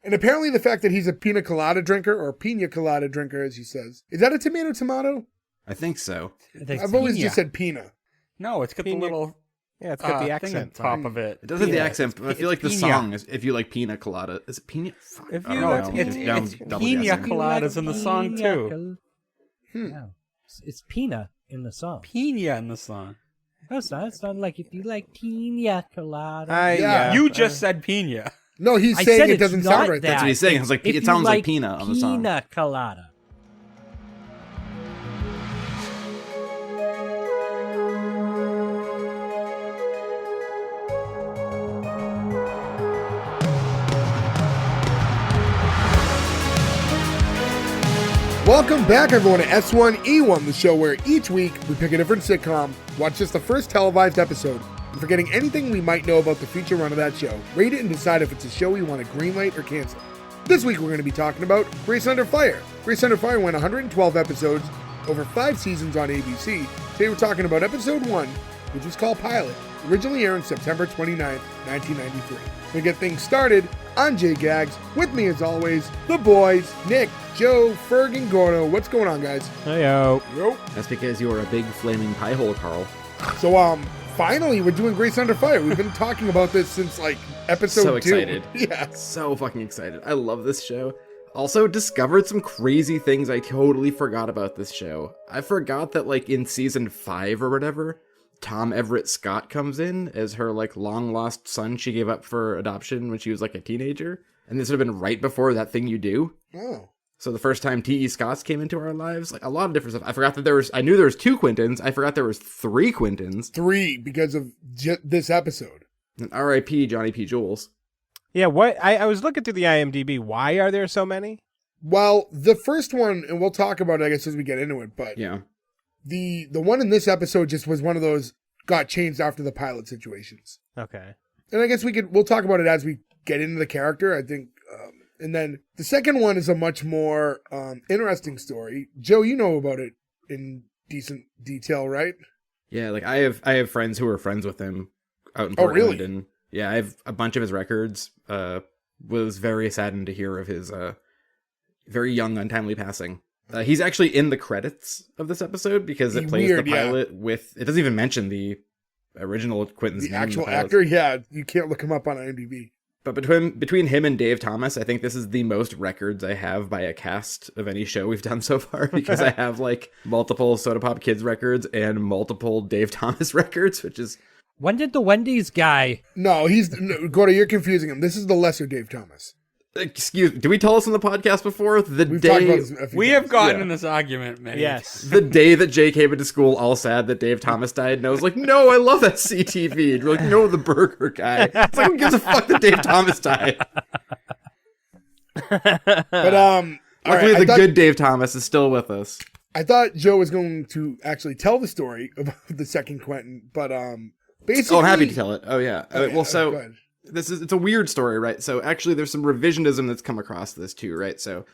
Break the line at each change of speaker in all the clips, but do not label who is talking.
And apparently the fact that he's a pina colada drinker, or pina colada drinker, as he says. Is that a tomato?
I think so.
I've always just said pina.
No, it's got the little
it's got the
thing on
accent
top of it.
It does have the accent, but I feel like the
pina.
song is, if you like pina colada, is it pina? Fuck,
If
I
you
don't
like,
know.
it's
Double
pina
guessing.
coladas in the song too.
Yeah. It's pina in the song.
Pina in the song.
No, it's not. It's not like if you like pina colada.
Yeah.
You just said pina.
No, he's
I
saying
said
it
it's
doesn't
not
sound right.
that.
That's what he's saying. It's like
If
it
you
sounds like
like
pina on the song.
Pina colada.
Welcome back, everyone, to S1E1, the show where each week we pick a different sitcom, watch just the first televised episode, and forgetting anything we might know about the future run of that show, rate it and decide if it's a show we want to greenlight or cancel. This week we're going to be talking about Grace Under Fire. Grace Under Fire went 112 episodes over 5 seasons on ABC. Today we're talking about episode 1, which was called Pilot, originally aired on September 29th, 1993. To get things started, I'm Jay Gags. With me, as always, the boys, Nick, Joe, Ferg, and Gordo. What's going on, guys?
Heyo.
Yo.
That's because you are a big flaming pie hole, Carl.
So, finally, we're doing Grace Under Fire. We've been talking about this since, episode 2.
So excited.
Yeah.
So fucking excited. I love this show. Also discovered some crazy things I totally forgot about this show. I forgot that, in season 5 or whatever, Tom Everett Scott comes in as her, long-lost son she gave up for adoption when she was, a teenager. And this would have been right before That Thing You Do.
Oh.
So the first time T.E. Scotts came into our lives, a lot of different stuff. I forgot that I knew there was 2 Quintons. I forgot there was 3 Quintons.
3, because of this episode.
And R.I.P. Johnny P. Jules.
Yeah, what? I was looking through the IMDb. Why are there so many?
Well, the first one, and we'll talk about it, I guess, as we get into it, but
Yeah.
the one in this episode just was one of those got changed after the pilot situations.
Okay.
And I guess we'll talk about it as we get into the character, I think. And then the second one is a much more interesting story. Joe, you know about it in decent detail, right?
Yeah, I have friends who are friends with him out in
Oh,
Portland.
really?
And yeah, I have a bunch of his records. Was very saddened to hear of his very young, untimely passing. He's actually in the credits of this episode because it plays
Weird,
the
yeah.
pilot with... It doesn't even mention the original Quentin's
The
name. in
actual
pilot.
actor, yeah, you can't look him up on IMDb.
But between him and Dave Thomas, I think this is the most records I have by a cast of any show we've done so far, because I have multiple Soda Pop Kids records and multiple Dave Thomas records, which is...
When did the Wendy's guy?
No, Gordo, you're confusing him. This is the lesser Dave Thomas.
Excuse me, did we tell us on the podcast before?
We've talked about this a few
We
times.
have gotten
Yeah.
in this argument, man.
Yes.
The day that Jay came into school all sad that Dave Thomas died, and I was like, no, I love that CTV. And you're like, no, the burger guy. It's like, who gives a fuck that Dave Thomas died?
But,
Luckily,
I thought-
good Dave Thomas is still with us.
I thought Joe was going to actually tell the story about the second Quentin, but basically...
Oh, I'm happy to tell it. Oh, yeah.
Okay,
Well,
go
so...
ahead.
It's a weird story, right? So actually there's some revisionism that's come across this too, right? So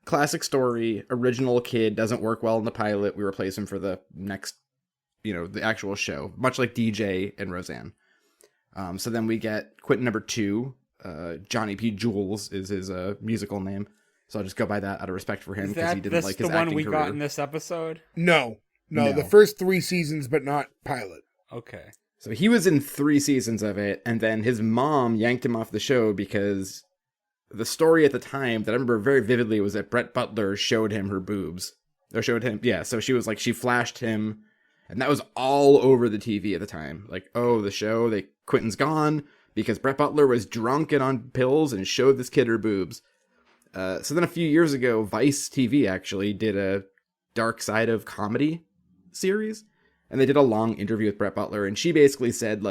classic story, original kid doesn't work well in the pilot. We replace him for the next, the actual show, much like DJ and Roseanne. So then we get Quentin number 2, Johnny P. Jules is his musical name. So I'll just go by that out of respect for him
Is
because he
that
didn't like his
the one
acting
we
career.
got in this episode?
No,
No.
the first 3 seasons, but not pilot.
Okay.
So he was in 3 seasons of it, and then his mom yanked him off the show because the story at the time that I remember very vividly was that Brett Butler showed him her boobs. Or showed him, yeah, so she was she flashed him, and that was all over the TV at the time. The show, Quentin's gone because Brett Butler was drunk and on pills and showed this kid her boobs. So then a few years ago, Vice TV actually did a Dark Side of Comedy series. And they did a long interview with Brett Butler, and she basically said,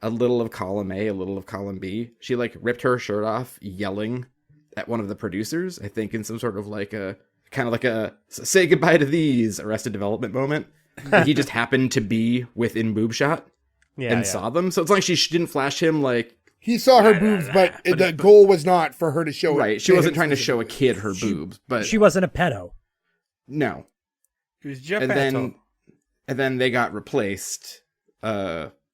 a little of column A, a little of column B. She, ripped her shirt off, yelling at one of the producers, I think in some sort of, a say goodbye to these Arrested Development moment. He just happened to be within boob shot and saw them. So it's like she didn't flash him,
He saw her boobs, but the goal was not for her to show it.
Right, she wasn't trying to show a kid her boobs, but...
She wasn't a pedo.
No.
It was Geppetto.
And then they got replaced,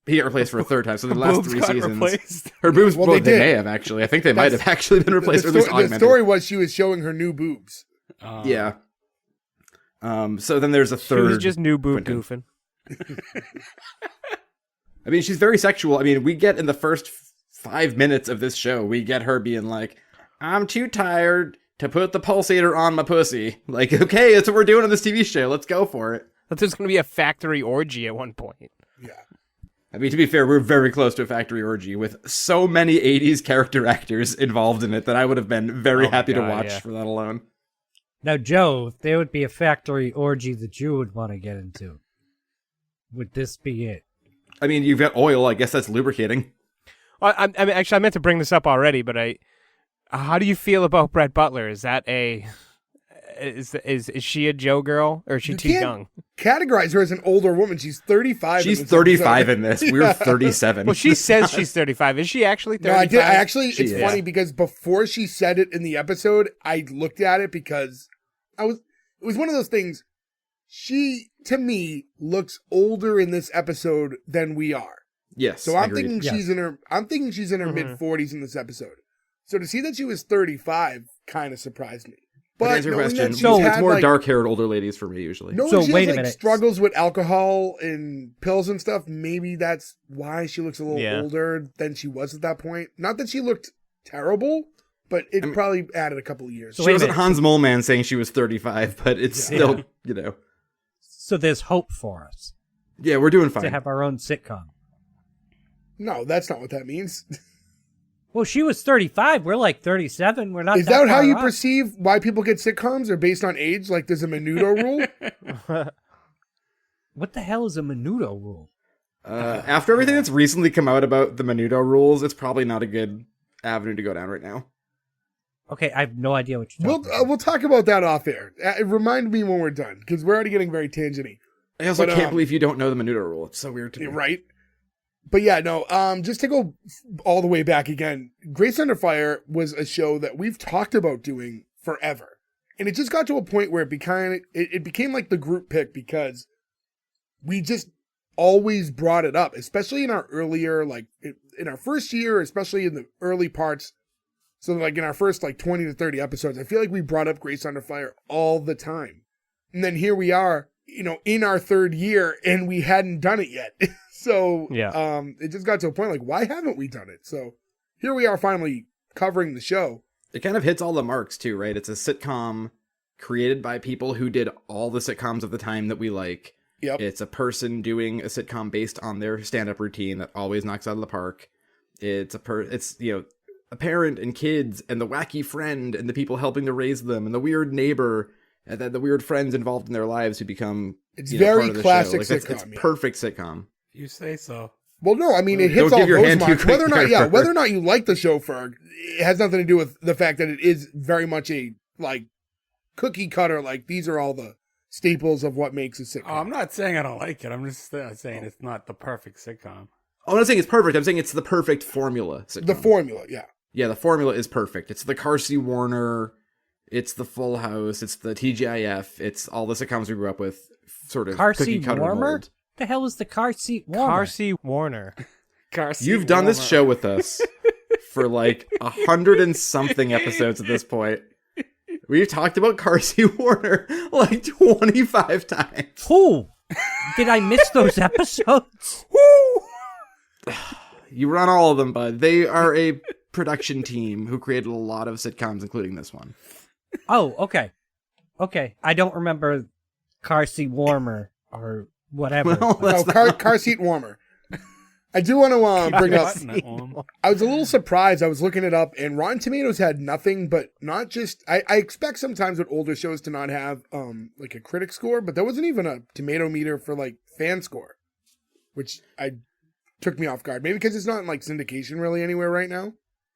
he got replaced for a third time. So the last
Boobs
3
got
seasons,
replaced.
her boobs.
Well,
Well,
they
they
did.
may have actually. I think they might have actually been replaced, or at
The,
least
sto- the
augmented.
story was she was showing her new boobs.
Yeah. So then there's a
She
third.
was just new boob
Quentin.
goofing.
I mean, she's very sexual. I mean, we get in the first 5 minutes of this show, we get her being like, "I'm too tired to put the pulsator on my pussy." Like, okay, that's what we're doing on this TV show. Let's go for it.
But there's going to be a factory orgy at one point.
Yeah.
I mean, to be fair, we're very close to a factory orgy with so many 80s character actors involved in it that I would have been very
Oh my
happy to
God,
watch
yeah.
for that alone.
Now, Joe, if there would be a factory orgy that you would want to get into, would this be it?
I mean, you've got oil. I guess that's lubricating.
I mean, actually, I meant to bring this up already, but how do you feel about Brett Butler? Is that is she a Joe girl, or is she
You
too
can't
young?
Categorize her as an older woman. She's 35.
She's
in this
35
episode.
in this. We're 37.
Well, she says she's 35. Is she actually 35?
No, I did. I actually,
She
it's
is.
funny because before she said it in the episode, I looked at it because it was one of those things. She, to me, looks older in this episode than we are.
Yes.
So I'm
agreed.
thinking
Yes.
she's in her mid 40s in this episode. So to see that she was 35 kind of surprised me.
But to
But
answer your
knowing that
question,
she's
So-
it's
had,
more
like,
dark-haired older ladies for me usually.
knowing
So
she
wait
has,
a
like,
minute.
struggles with alcohol and pills and stuff, maybe that's why she looks a little
Yeah.
older than she was at that point. Not that she looked terrible, but it probably added a couple of years.
So
She
wait a
wasn't
minute.
Hans Moleman saying she was 35, but it's still, you know.
So there's hope for us
Yeah, we're doing fine.
to have our own sitcom.
No, that's not what that means.
Well, she was 35. We're like 37. We're not.
Is that how
far
you
off.
perceive why people get sitcoms? Or based on age? Like there's a Menudo rule?
What the hell is a Menudo rule?
After everything that's recently come out about the Menudo rules, it's probably not a good avenue to go down right now.
Okay, I have no idea what you're talking about.
We'll talk about that off air. Remind me when we're done, because we're already getting very tangenty.
I also
But,
can't believe you don't know the Menudo rule. It's so weird to me.
Right? But yeah, no, just to go all the way back again, Grace Under Fire was a show that we've talked about doing forever. And it just got to a point where it became like the group pick because we just always brought it up, especially in our earlier, like in our first year, especially in the early parts. So like in our first like 20 to 30 episodes, I feel like we brought up Grace Under Fire all the time. And then here we are, you know, in our third year and we hadn't done it yet. So
Yeah.
it just got to a point like, why haven't we done it? So here we are finally covering the show.
It kind of hits all the marks too, right? It's a sitcom created by people who did all the sitcoms of the time that we like.
Yep.
It's a person doing a sitcom based on their stand-up routine that always knocks out of the park. It's you know, a parent and kids and the wacky friend and the people helping to raise them and the weird neighbor and then the weird friends involved in their lives who become
It's
you know,
very
part of the
classic
show. Like,
sitcom.
It's
yeah.
perfect sitcom.
You say so.
Well, no, I mean, it hits
Don't
all
give your
those
hand too
marks.
quick
Whether or not,
there,
yeah,
Ferg.
whether or not you like the show, Ferg, it has nothing to do with the fact that it is very much a, like, cookie cutter, like, these are all the staples of what makes a sitcom.
Oh, I'm not saying I don't like it. I'm just saying it's not the perfect sitcom.
I'm not saying it's perfect. I'm saying it's the perfect formula sitcom.
The formula, yeah.
Yeah, the formula is perfect. It's the Carsey Warner, it's the Full House, it's the TGIF, it's all the sitcoms we grew up with, sort of
Car
cookie
seat
cutter
warmer?
mold.
The hell is the car seat warmer?
Carsey Warner.
Car seat
You've done this
warmer.
show with us for like 100 and something episodes at this point. We've talked about Carsey Warner like 25 times.
Who? Did I miss those episodes?
You run all of them, bud. They are a production team who created a lot of sitcoms, including this one.
Oh, okay. Okay. I don't remember car seat warmer or whatever.
Well,
No, car seat warmer. I do want to bring up,
Button it on.
I was a little surprised. I was looking it up, and Rotten Tomatoes had nothing, but not just, I expect sometimes with older shows to not have like a critic score, but there wasn't even a tomato meter for like fan score, which took me off guard. Maybe because it's not in like syndication really anywhere right now.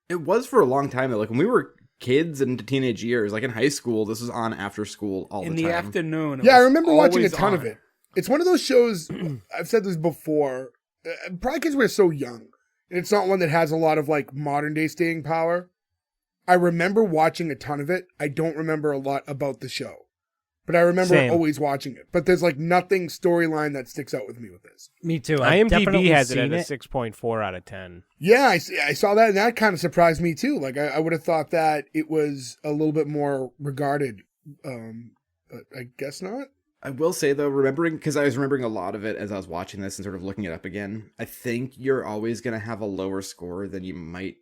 It was for a long time, though. Like when we were kids and into teenage years, like in high school, this was on after school all
In
the
the
time.
afternoon. it
Yeah, I
was
remember watching a
always
ton of
on.
it. It's one of those shows, I've said this before, probably because we're so young, and it's not one that has a lot of like modern day staying power. I remember watching a ton of it. I don't remember a lot about the show. but I remember
Same.
always watching it. But there's like nothing storyline that sticks out with me with this.
Me too. I've
IMDb
definitely
has it
seen
at a 6.4 out of 10.
Yeah, I saw that, and that kind of surprised me too. Like I would have thought that it was a little bit more regarded, but I guess not.
I will say though, because I was remembering a lot of it as I was watching this and sort of looking it up again, I think you're always going to have a lower score than you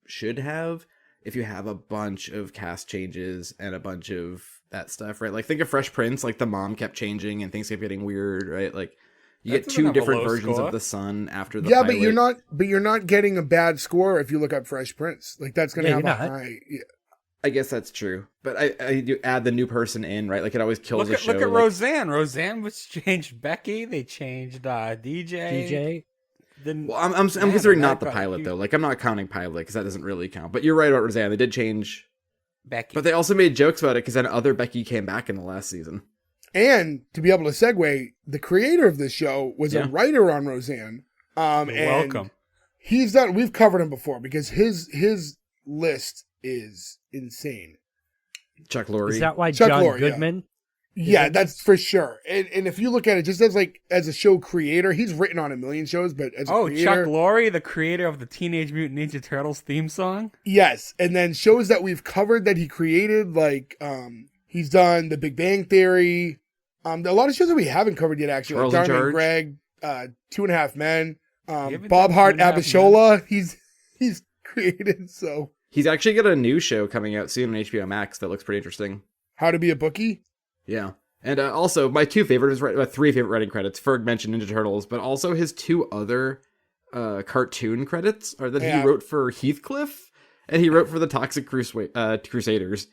should have if you have a bunch of cast changes and a bunch of that stuff, right? Like think of Fresh Prince, like the mom kept changing and things kept getting weird, right? Like you
That
get
doesn't
two
have a
different
low
versions
score.
of the son after the
Yeah,
pilot.
but you're not getting a bad score if you look up Fresh Prince. Like that's going to
Yeah,
have a
you're not.
high. Yeah.
I guess that's true, but I do add the new person in, right? Like it always kills
Look
a show.
at
like,
Roseanne. Roseanne was changed Becky. They changed DJ.
DJ.
Then
Well, I'm considering not the pilot though. Like I'm not counting pilot because that doesn't really count. But you're right about Roseanne. They did change,
Becky.
but they also made jokes about it because then other Becky came back in the last season.
And to be able to segue, the creator of this show was
Yeah.
a writer on Roseanne.
You're
And
welcome.
He's done. We've covered him before because his list is insane.
Chuck Lorre.
Is that why
Chuck
John
Lorre, yeah.
Goodman?
Yeah, that's for sure. And if you look at it just as a show creator, he's written on a million shows, but as a creator,
Chuck Lorre, the creator of the Teenage Mutant Ninja Turtles theme song.
yes. And then shows that we've covered that he created, like he's done The Big Bang Theory. A lot of shows that we haven't covered yet, actually.
Charles
Like
in
Dharma and
Charge.
Greg, 2.5 Men,
haven't
Bob
done
Hart
2.5 Men.
Abishola. He's created. So
He's actually got a new show coming out soon on HBO Max that looks pretty interesting.
How to Be a Bookie.
Yeah. And also, my three favorite writing credits. Ferg mentioned Ninja Turtles, but also his two other cartoon credits are that
Yeah.
he wrote for Heathcliff and he wrote for the Toxic Crusaders.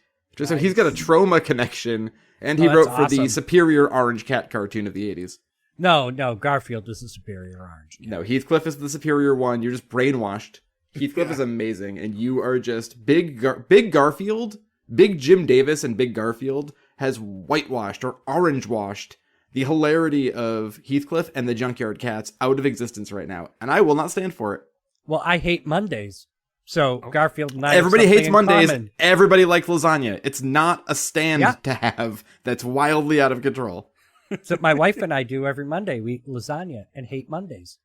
So he's got a trauma connection, and he
Oh,
wrote
that's
for the
awesome.
Superior Orange Cat cartoon of the 80s.
No, Garfield is the superior orange.
No, Heathcliff is the superior one. You're just brainwashed. Heathcliff is amazing, and you are just big Garfield, big Jim Davis, and big Garfield has whitewashed or orange washed the hilarity of Heathcliff and the Junkyard Cats out of existence right now, and I will not stand for it.
Well, I hate Mondays. So Garfield and I have
Everybody
something
hates
in
Mondays.
common.
Everybody likes lasagna. It's not a stand
Yeah.
to have that's wildly out of control.
So my wife and I do every Monday. We eat lasagna and hate Mondays.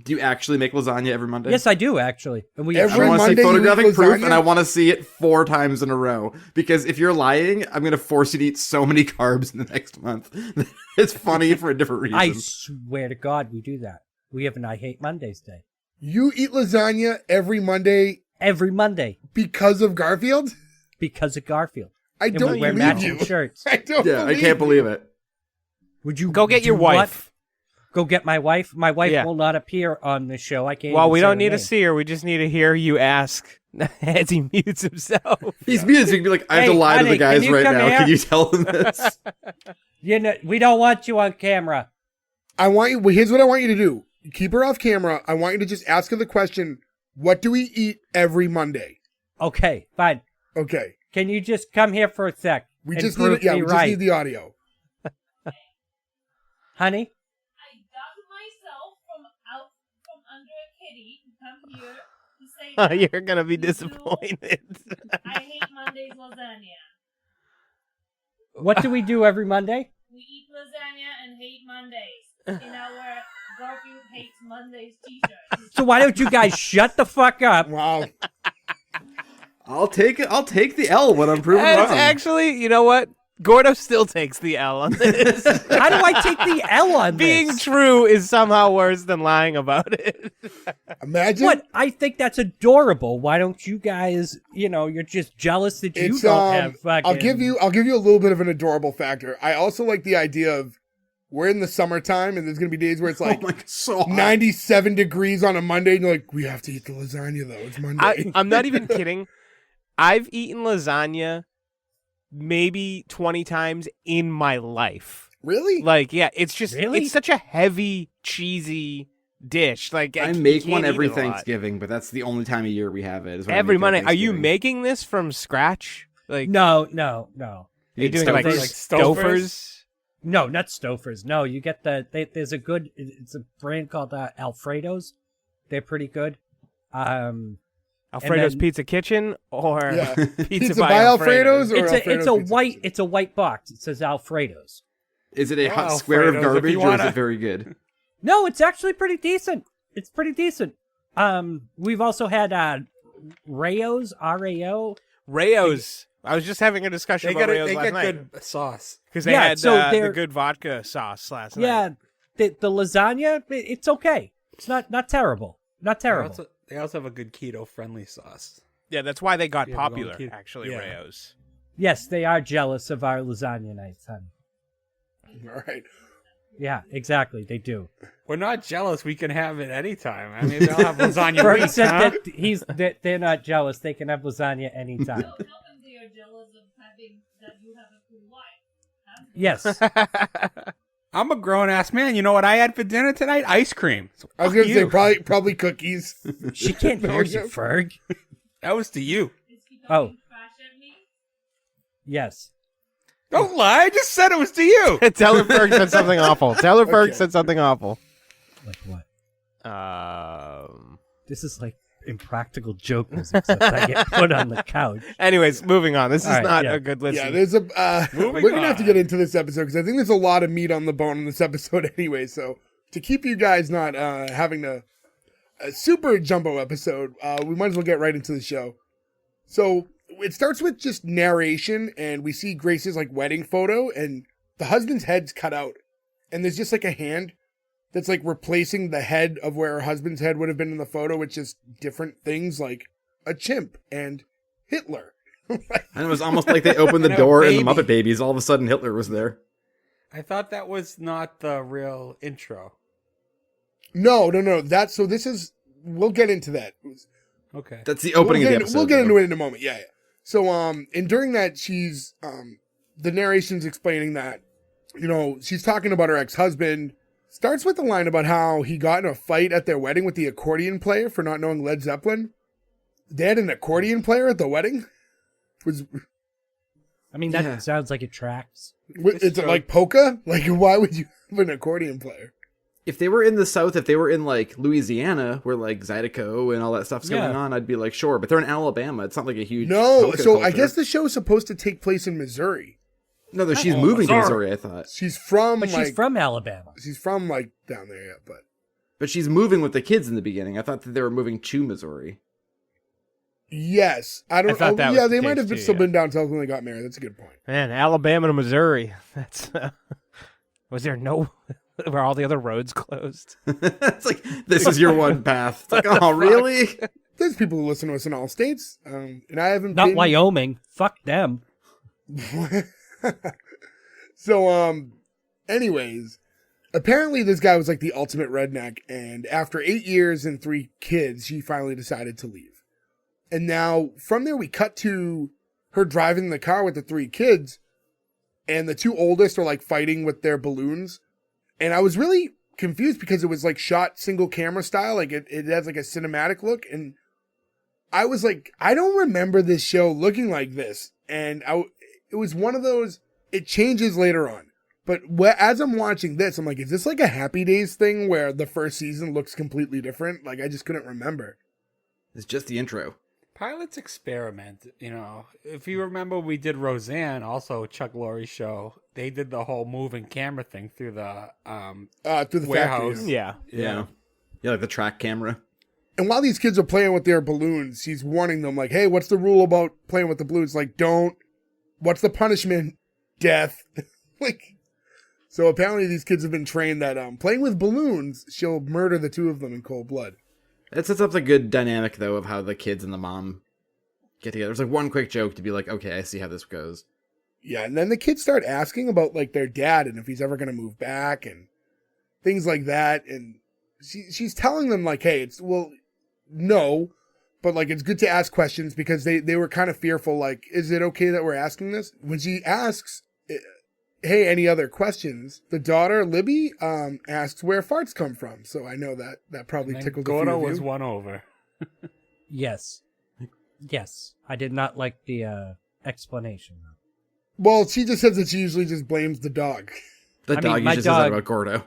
Do you actually make lasagna every Monday?
Yes, I do actually. And we
Every
I want to
Monday
see
you eat
photographic proof,
lasagna?
and I want to see it 4 times in a row. Because if you're lying, I'm going to force you to eat so many carbs in the next month. It's funny for a different reason.
I swear to God, we do that. We have an I hate Mondays day
You eat lasagna every Monday
every Monday
because of Garfield?
because of Garfield.
I
And
don't
we wear
believe
matching
you.
shirts.
I don't.
yeah, I can't believe it.
Would you
Go get your
do what?
wife.
Go get my wife. My wife
Yeah.
will not appear on the show. I can't.
Well,
even
we
say
don't
her
need to
name.
see her. We just need to hear you ask as he mutes himself.
He's muted, so you can be like, I have to
Hey,
lie to the
honey,
guys
can you
right
come
now.
here?
Can you tell them this?
You know, we don't want you on camera.
I want you. Well, here's what I want you to do. Keep her off camera. I want you to just ask her the question: what do we eat every Monday?
Okay, fine.
Okay.
Can you just come here for a sec?
We
and
just
prove
need. Yeah,
me
we
right.
just need the audio.
Honey.
I dug myself from under a kitty to come here to say that
You're gonna be disappointed.
I hate Monday's lasagna.
What do we do every Monday?
We eat lasagna and hate Mondays in our Garfield hates Mondays t-shirt.
So why don't you guys shut the fuck up?
Wow.
I'll take it. I'll take the L when I'm proven
It's
wrong.
actually, you know what? Gordo still takes the L on this.
How do I take the L on
Being
this?
true is somehow worse than lying about it.
Imagine.
What? I think that's adorable. Why don't you guys, you're just jealous that you
It's
don't have fucking...
I'll give you a little bit of an adorable factor. I also like the idea of we're in the summertime and there's gonna be days where it's like
oh my God, so hot. 97
degrees on a Monday, and you're like, we have to eat the lasagna though. It's Monday.
I'm not even kidding. I've eaten lasagna maybe 20 times in my life.
Really?
Like, yeah, it's just,
Really?
it's such a heavy, cheesy dish. Like,
I
you
make
can't
one
eat
every
it a lot.
Thanksgiving, but that's the only time of year we have it. Is when I
Every
make it
Monday.
at
Are you
Thanksgiving.
making this from scratch? Like,
No.
are you doing like
Stouffer's?
Stouffer's?
No, not Stouffer's. No, you get there's a good, it's a brand called Alfredo's. They're pretty good.
Alfredo's
then-
Pizza Kitchen or
Yeah.
Pizza by
Alfredo's or
It's
Alfredo's
a
Pizza
white
Kitchen?
it's a white box. It says Alfredo's.
Is it a hot
Well,
square of
Alfredo's, if
garbage
you
or is
wanna-
it very good?
No, it's actually pretty decent. It's pretty decent. We've also had Rayo's, R-A-O.
Rayo's. I was just having a discussion
They
about
got
Rayo's
they
last
got
night
good sauce.
because they
Yeah,
had
so
the
they're-
good vodka sauce last night.
Yeah, the lasagna, it's okay. It's not terrible. Not terrible.
They also have a good keto friendly sauce.
Yeah, that's why they got
Yeah, we're going
popular.
keto.
Actually,
Yeah.
Rayo's.
Yes, they are jealous of our lasagna nights, honey.
All right.
Yeah, exactly. They do.
We're not jealous. We can have it anytime. I mean, they'll have lasagna
Ferg
weeks,
said
huh?
that they're not jealous. They can have lasagna anytime.
Tell them they are jealous of having that you have a cool wife. Huh?
Yes.
I'm a grown ass man. You know what I had for dinner tonight? Ice cream. So
I was
fuck
going to say
you.
probably cookies.
She can't hear you, Ferg.
That was to you.
Is he
Oh.
talking trash at me?
Yes.
Don't lie. I just said it was to you.
Tell her Ferg said something awful. Tell her Ferg
Okay.
said something awful.
Like what?
Um.
This is like impractical jokers, except I get put on the couch.
Anyways, moving on. This is
All right,
not
yeah.
a good listen.
Yeah, there's a.
Moving
we're gonna have to
on.
get into this episode because I think there's a lot of meat on the bone in this episode anyway. So to keep you guys not having a super jumbo episode, we might as well get right into the show. So it starts with just narration, and we see Grace's like wedding photo, and the husband's head's cut out, and there's just like a hand that's like replacing the head of where her husband's head would have been in the photo with just different things like a chimp and Hitler.
And it was almost like they opened the
And a
door and the
baby.
Muppet Babies. All of a sudden, Hitler was there.
I thought that was not the real intro.
No. That's so. This is. We'll get into that.
Okay.
That's the opening of the episode.
We'll get
though.
into it in a moment. Yeah. So, and during that, she's, the narration's explaining that, you know, she's talking about her ex-husband. Starts with the line about how he got in a fight at their wedding with the accordion player for not knowing Led Zeppelin. They had an accordion player at the wedding?
I mean, that
Yeah.
sounds like it tracks.
It's like polka? Like, why would you have an accordion player?
If they were in the South, if they were in like Louisiana, where like Zydeco and all that stuff's going
Yeah.
on, I'd be like, sure. But they're in Alabama. It's not like a huge.
No,
polka
so I
culture.
guess the show is supposed to take place in Missouri.
No, she's moving to
Missouri.
Missouri. I thought,
She's from,
But
like,
she's from Alabama.
she's from, like, down there, yeah, but.
but she's moving with the kids in the beginning. I thought that they were moving to Missouri.
Yes. I don't
I thought that
yeah,
was
they
the
might
case
have
too,
still
yeah.
been down south when they got married. That's a good point.
Man, Alabama to Missouri. That's. Was there no? Were all the other roads closed?
It's like this is your one path. It's like, oh, really?
There's people who listen to us in all states, and I haven't
Not
been...
Wyoming. Fuck them.
So, anyways, apparently this guy was like the ultimate redneck, and after 8 years and 3 kids, she finally decided to leave. And now, from there, we cut to her driving the car with the 3 kids, and the 2 oldest are like fighting with their balloons. And I was really confused because it was like shot single camera style, like it has like a cinematic look, and I was like, I don't remember this show looking like this. And it was one of those, it changes later on. But as I'm watching this, I'm like, is this like a Happy Days thing where the first season looks completely different? Like, I just couldn't remember.
It's just the intro.
Pilots experiment, you know. If you remember, we did Roseanne, also Chuck Lorre's show. They did the whole moving camera thing through the
Through the
warehouse.
factory.
Yeah.
Yeah, like the track camera.
And while these kids are playing with their balloons, she's warning them, like, hey, what's the rule about playing with the balloons? Like, don't. What's the punishment? Death. Like, so apparently these kids have been trained that playing with balloons, she'll murder the 2 of them in cold blood.
It sets up a good dynamic though of how the kids and the mom get together. There's like one quick joke to be like, okay, I see how this goes.
Yeah, and then the kids start asking about like their dad and if he's ever going to move back and things like that. And she's telling them like, hey, no, but like it's good to ask questions because they were kind of fearful. Like, is it okay that we're asking this? When she asks, hey, any other questions? The daughter, Libby, asks where farts come from. So I know that probably
And
tickled a few
Gordo
of you.
was won over.
Yes. Yes. I did not like the explanation.
Well, she just says that she usually just blames the dog.
The
I mean,
dog
my
usually says that
dog-
about Gordo.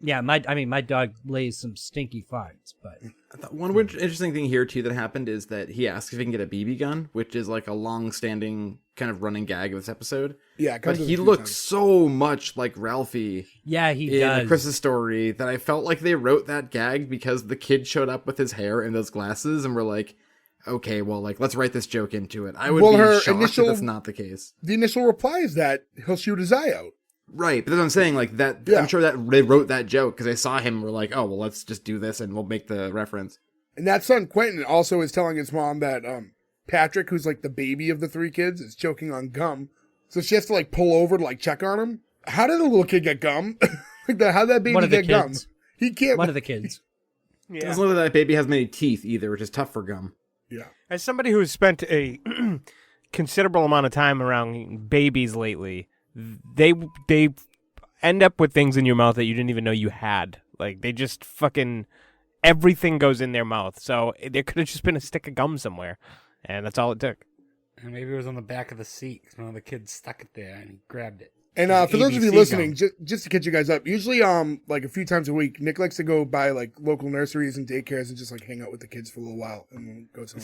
Yeah, my dog lays some stinky farts, but
One interesting thing here, too, that happened is that he asks if he can get a BB gun, which is like a long-standing kind of running gag of this episode.
Yeah, it
but
comes up
he
a few
looks
times.
so much like Ralphie
yeah, he
in
does.
A Christmas Story that I felt like they wrote that gag because the kid showed up with his hair and those glasses and were like, okay, well, like, let's write this joke into it. I would be
her
shocked
initial-
if that's not the case.
The initial reply is that he'll shoot his eye out.
Right, but that's what I'm saying. Like that,
Yeah.
I'm sure that they wrote that joke because they saw him. And were like, oh well, let's just do this and we'll make the reference.
And that son, Quentin, also is telling his mom that Patrick, who's like the baby of the three kids, is choking on gum. So she has to like pull over to like check on him. How did the little kid get gum? Like how'd that baby
One of the
get gum?
kids.
He can't.
One of the kids.
It doesn't look like that baby has many teeth either, which is tough for gum.
Yeah.
As somebody who's spent a considerable amount of time around babies lately, they end up with things in your mouth that you didn't even know you had. Like, they just fucking... Everything goes in their mouth. So there could have just been a stick of gum somewhere. And that's all it took.
And maybe it was on the back of the seat because one of the kids stuck it there and he grabbed it.
And
It was
for those of you
ABC
listening,
gum.
just to catch you guys up, usually like a few times a week, Nick likes to go by like local nurseries and daycares and just like hang out with the kids for a little while and then goes home.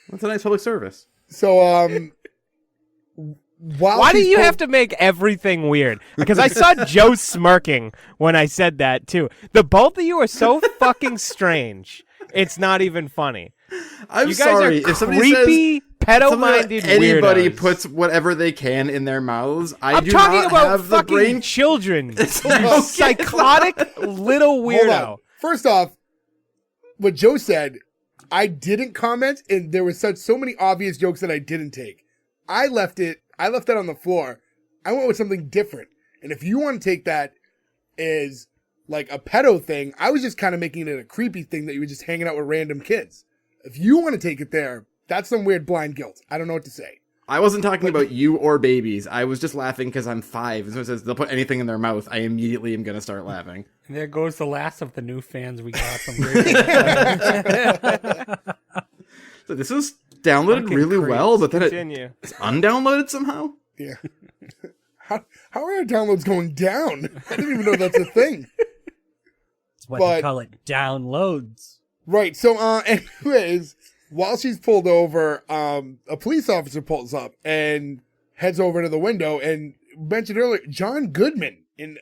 That's a nice public service.
So
Why do you have to make everything weird? Because I saw Joe smirking when I said that, too. The both of you are so fucking strange. It's not even funny.
I'm
You guys
sorry
are
if somebody says
creepy, pedo-minded
anybody
weirdos.
puts whatever they can in their mouths.
I'm
do
talking
not
about
have the
fucking
brain.
children.
It's
You
like-
psychotic little
Hold
weirdo.
on. First off, what Joe said, I didn't comment, and there was so many obvious jokes that I didn't take. I left that on the floor. I went with something different. And if you want to take that as like a pedo thing, I was just kind of making it a creepy thing that you were just hanging out with random kids. If you want to take it there, that's some weird blind guilt. I don't know what to say.
I wasn't talking about you or babies. I was just laughing because I'm 5. And so it says they'll put anything in their mouth. I immediately am going to start laughing.
And there goes the last of the new fans we got from Great.
So this is downloaded
Fucking
really
creeps.
well, but then
Continue.
it's undownloaded somehow?
Yeah. How are our downloads going down? I didn't even know that's a thing.
That's what
But-
they call it, downloads.
Right. So, anyways, while she's pulled over, a police officer pulls up and heads over to the window and mentioned earlier, John Goodman. And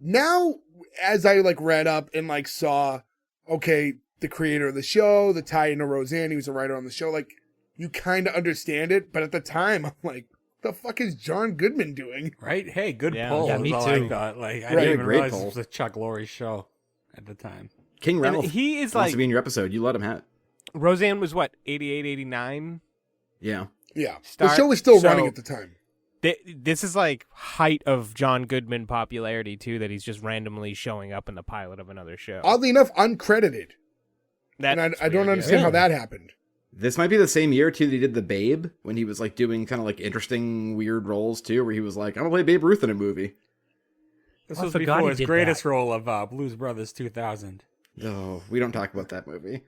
now, as I like read up and like saw, okay, the creator of the show, the tie into Roseanne, he was a writer on the show. Like, you kind of understand it, but at the time, I'm like, the fuck is John Goodman doing?
Right? Hey, good
Yeah.
pull.
Yeah,
is
me
all
too.
I thought. Like, I
Right.
didn't even
Great
realize
pull.
it was a Chuck Lorre show at the time.
King
And
Ralph
he is
wants
like,
to be in your episode. You let him have it.
Roseanne was what, 88, 89?
Yeah.
Yeah. The
Start-
show was still
so-
running at the time.
This is like height of John Goodman popularity, too, that he's just randomly showing up in the pilot of another show.
Oddly enough, uncredited.
That's
And I don't
weird, yeah.
understand how that happened.
This might be the same year, too, that he did The Babe, when he was, like, doing kind of, like, interesting, weird roles, too, where he was like, I'm gonna play Babe Ruth in a movie.
This
I
was
forgot
before
he
his
did
greatest
that.
role of Blues Brothers 2000.
Oh, we don't talk about that movie.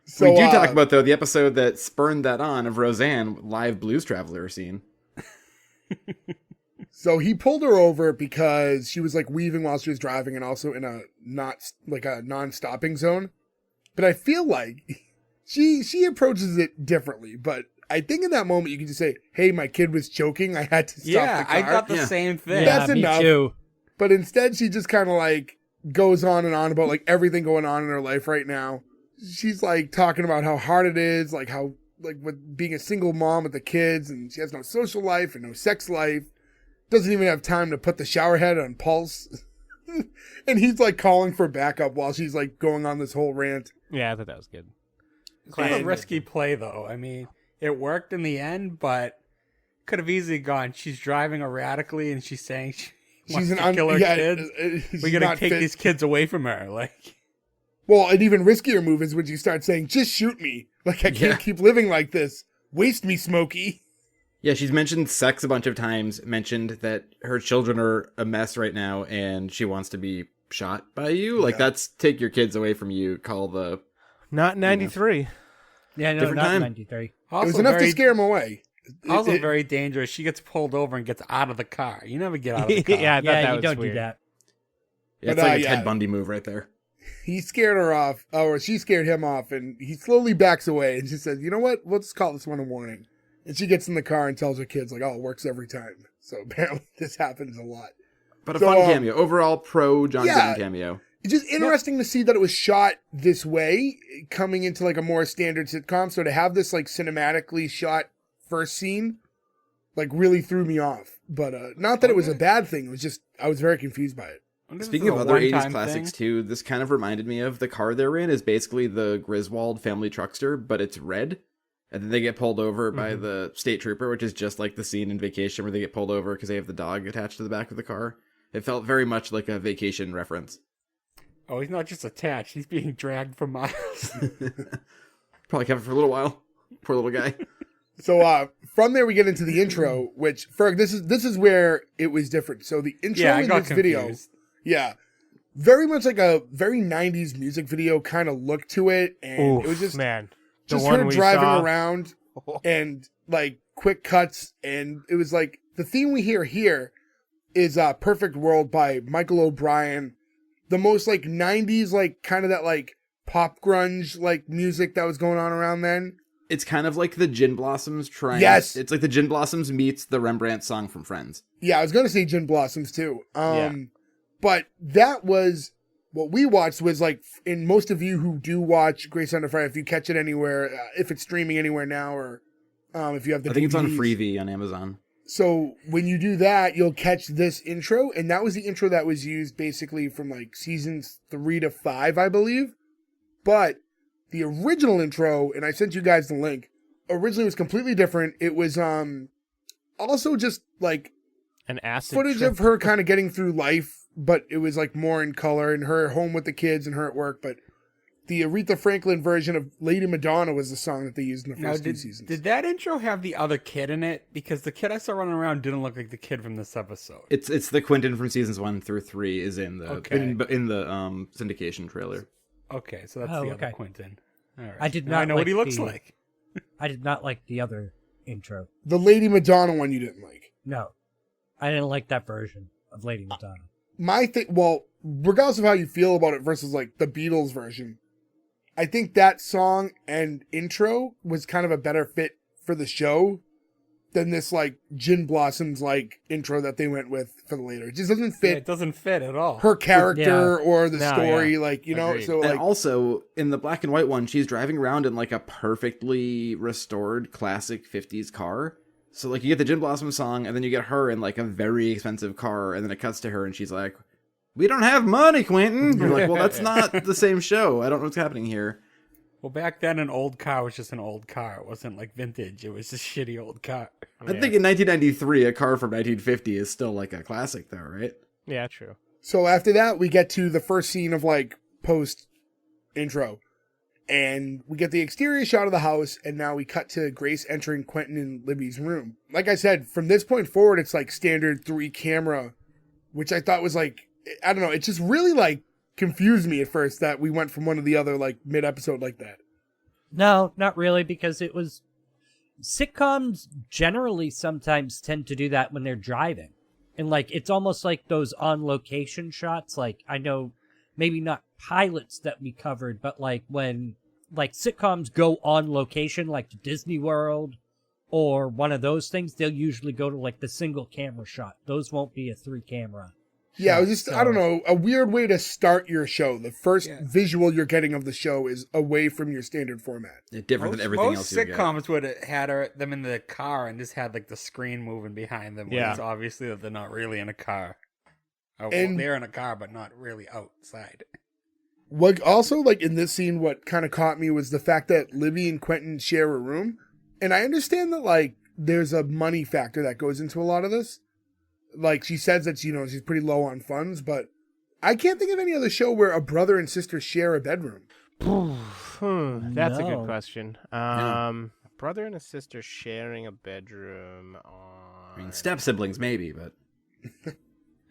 So,
we do talk about, though, the episode that spurned that on of Roseanne, live Blues Traveler scene.
So he pulled her over because she was like weaving while she was driving and also in a non-stopping zone. But I feel like she approaches it differently. But I think in that moment you can just say, "Hey, my kid was choking. I had to stop
Yeah,
the car."
I thought the
Yeah.
same thing.
That's
me
enough.
too.
But instead she just kind of like goes on and on about like everything going on in her life right now. She's like talking about how hard it is, like how like with being a single mom with the kids, and she has no social life and no sex life. Doesn't even have time to put the shower head on pulse. And he's like calling for backup while she's like going on this whole rant.
Yeah, I thought that was good.
It's kind of a risky play, though. I mean, it worked in the end, but could have easily gone. She's driving erratically, and she's saying she wants to kill her kids.
she's
We gotta
not
take
fit.
these kids away from her. Like,
Well, an even riskier move is when you start saying, "Just shoot me. Like I can't
Yeah.
keep living like this. Waste me, Smokey."
Yeah, she's mentioned sex a bunch of times, mentioned that her children are a mess right now, and she wants to be shot by you. Like,
Yeah.
that's take your kids away from you, call the...
Not 93.
Yeah, no,
Different
not
time.
93.
It
also
was enough
very,
to scare him away.
Also
It-
very dangerous. She gets pulled over and gets out of the car. You never get out of the car.
Yeah, I thought
Yeah,
that
you
was
don't
weird.
do that.
Yeah, it's like a Ted Bundy move right there.
He scared her off, or she scared him off, and he slowly backs away and she says, you know what? We'll just call this one a warning. And she gets in the car and tells her kids, like, oh, it works every time. So apparently this happens a lot.
But a fun cameo. Overall, pro John Goodman cameo.
It's just interesting to see that it was shot this way, coming into like a more standard sitcom. So to have this like cinematically shot first scene, like really threw me off. But not that it was a bad thing. It was just, I was very confused by it.
Speaking of other 80s classics too, this kind of reminded me of the car they're in is basically the Griswold family truckster, but it's red. And then they get pulled over by the state trooper, which is just like the scene in Vacation where they get pulled over because they have the dog attached to the back of the car. It felt very much like a Vacation reference.
Oh, he's not just attached. He's being dragged for miles.
Probably kept it for a little while. Poor little guy.
So from there we get into the intro, which, Ferg, this is where it was different. So the intro in this video, very much like a very 90s music video kind of look to it. And it was just her driving around and like quick cuts. And it was like the theme we hear here is Perfect World by Michael O'Brien. The most like 90s, like kind of that like pop grunge like music that was going on around then.
It's kind of like the Gin Blossoms trying.
Yes.
It's like the Gin Blossoms meets the Rembrandt song from Friends.
Yeah, I was going to say Gin Blossoms too. But that was what we watched was like, in most of you who do watch Grace Under Fire, if you catch it anywhere, if it's streaming anywhere now, or if you have the
I think
DVDs.
It's on Freevee on Amazon.
So when you do that, you'll catch this intro. And that was the intro that was used basically from like seasons 3 to 5, I believe. But the original intro, and I sent you guys the link, originally was completely different. It was also just like
an acid
footage
trip.
of her kind of getting through life, but it was like more in color, and her home with the kids and her at work. But the Aretha Franklin version of Lady Madonna was the song that they used in the first 2 seasons.
Did that intro have the other kid in it? Because the kid I saw running around didn't look like the kid from this episode.
It's the Quentin from seasons 1 through 3 is in the in the syndication trailer.
Okay, so that's the other Quentin. All right.
I did not.
I know
like
what he looks like.
I did not like the other intro.
The Lady Madonna one you didn't like?
No, I didn't like that version of Lady Madonna.
My thing, well, regardless of how you feel about it versus like the Beatles version, I think that song and intro was kind of a better fit for the show than this like Gin Blossoms like intro that they went with for the later. It just doesn't fit.
Yeah, it doesn't fit at all.
Her character or the story, like, you know.
Agreed.
So
and
like,
also in the black and white one, she's driving around in like a perfectly restored classic 50s car. So like you get the Gin Blossom song, and then you get her in like a very expensive car, and then it cuts to her, and she's like, "We don't have money, Quentin." You're like, "Well, that's not the same show. I don't know what's happening here."
Well, back then, an old car was just an old car. It wasn't like vintage. It was just shitty old car.
I think in 1993, a car from 1950 is still like a classic, though, right?
Yeah, true.
So after that, we get to the first scene of like post intro, and we get the exterior shot of the house, and now we cut to Grace entering Quentin and Libby's room. Like I said, from this point forward, it's like standard 3 camera, which I thought was like, I don't know, it just really like confused me at first that we went from one to the other like mid episode like that.
No, not really, because it was sitcoms generally sometimes tend to do that when they're driving. And like it's almost like those on location shots. Like I know maybe not pilots that we covered, but like when like sitcoms go on location, like to Disney World or one of those things, they'll usually go to like the single camera shot. Those won't be a 3 camera.
Yeah, it was just, I don't know, a weird way to start your show. The first visual you're getting of the show is away from your standard format.
Different than everything else you get.
Most sitcoms would have had them in the car and just had like the screen moving behind them. Yeah. It's obviously that they're not really in a car. Oh, and they're in a car, but not really outside.
What also, like in this scene, what kind of caught me was the fact that Libby and Quentin share a room. And I understand that like there's a money factor that goes into a lot of this. Like she says that, you know, she's pretty low on funds, but I can't think of any other show where a brother and sister share a bedroom.
That's a good question. Brother and a sister sharing a bedroom on...
I mean, step siblings maybe, but...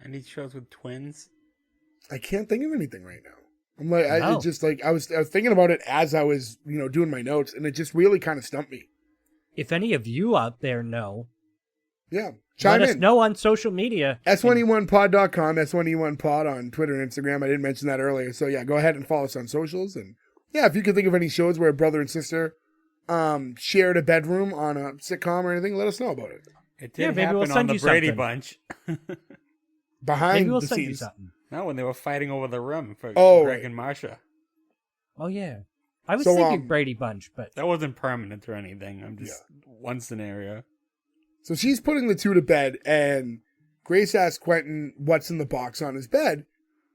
Any shows with twins?
I can't think of anything right now. I'm like, I was thinking about it as I was, you know, doing my notes, and it just really kind of stumped me.
If any of you out there know,
Yeah. Chime
Let us
in.
know on social media.
S1E1pod.com, S1E1pod on Twitter and Instagram. I didn't mention that earlier. So yeah, go ahead and follow us on socials. And yeah, if you can think of any shows where a brother and sister shared a bedroom on a sitcom or anything, let us know about it.
It did
maybe
happen
we'll
on
send
the
you
Brady
something.
Bunch.
Behind
Maybe we'll
the
send you
scenes.
something.
No, when they were fighting over the room for
Oh,
Greg
right.
and Marsha.
Oh, yeah. I was
So,
thinking Brady Bunch, but
That wasn't permanent or anything. I'm just one scenario.
So she's putting the two to bed, and Grace asks Quentin what's in the box on his bed,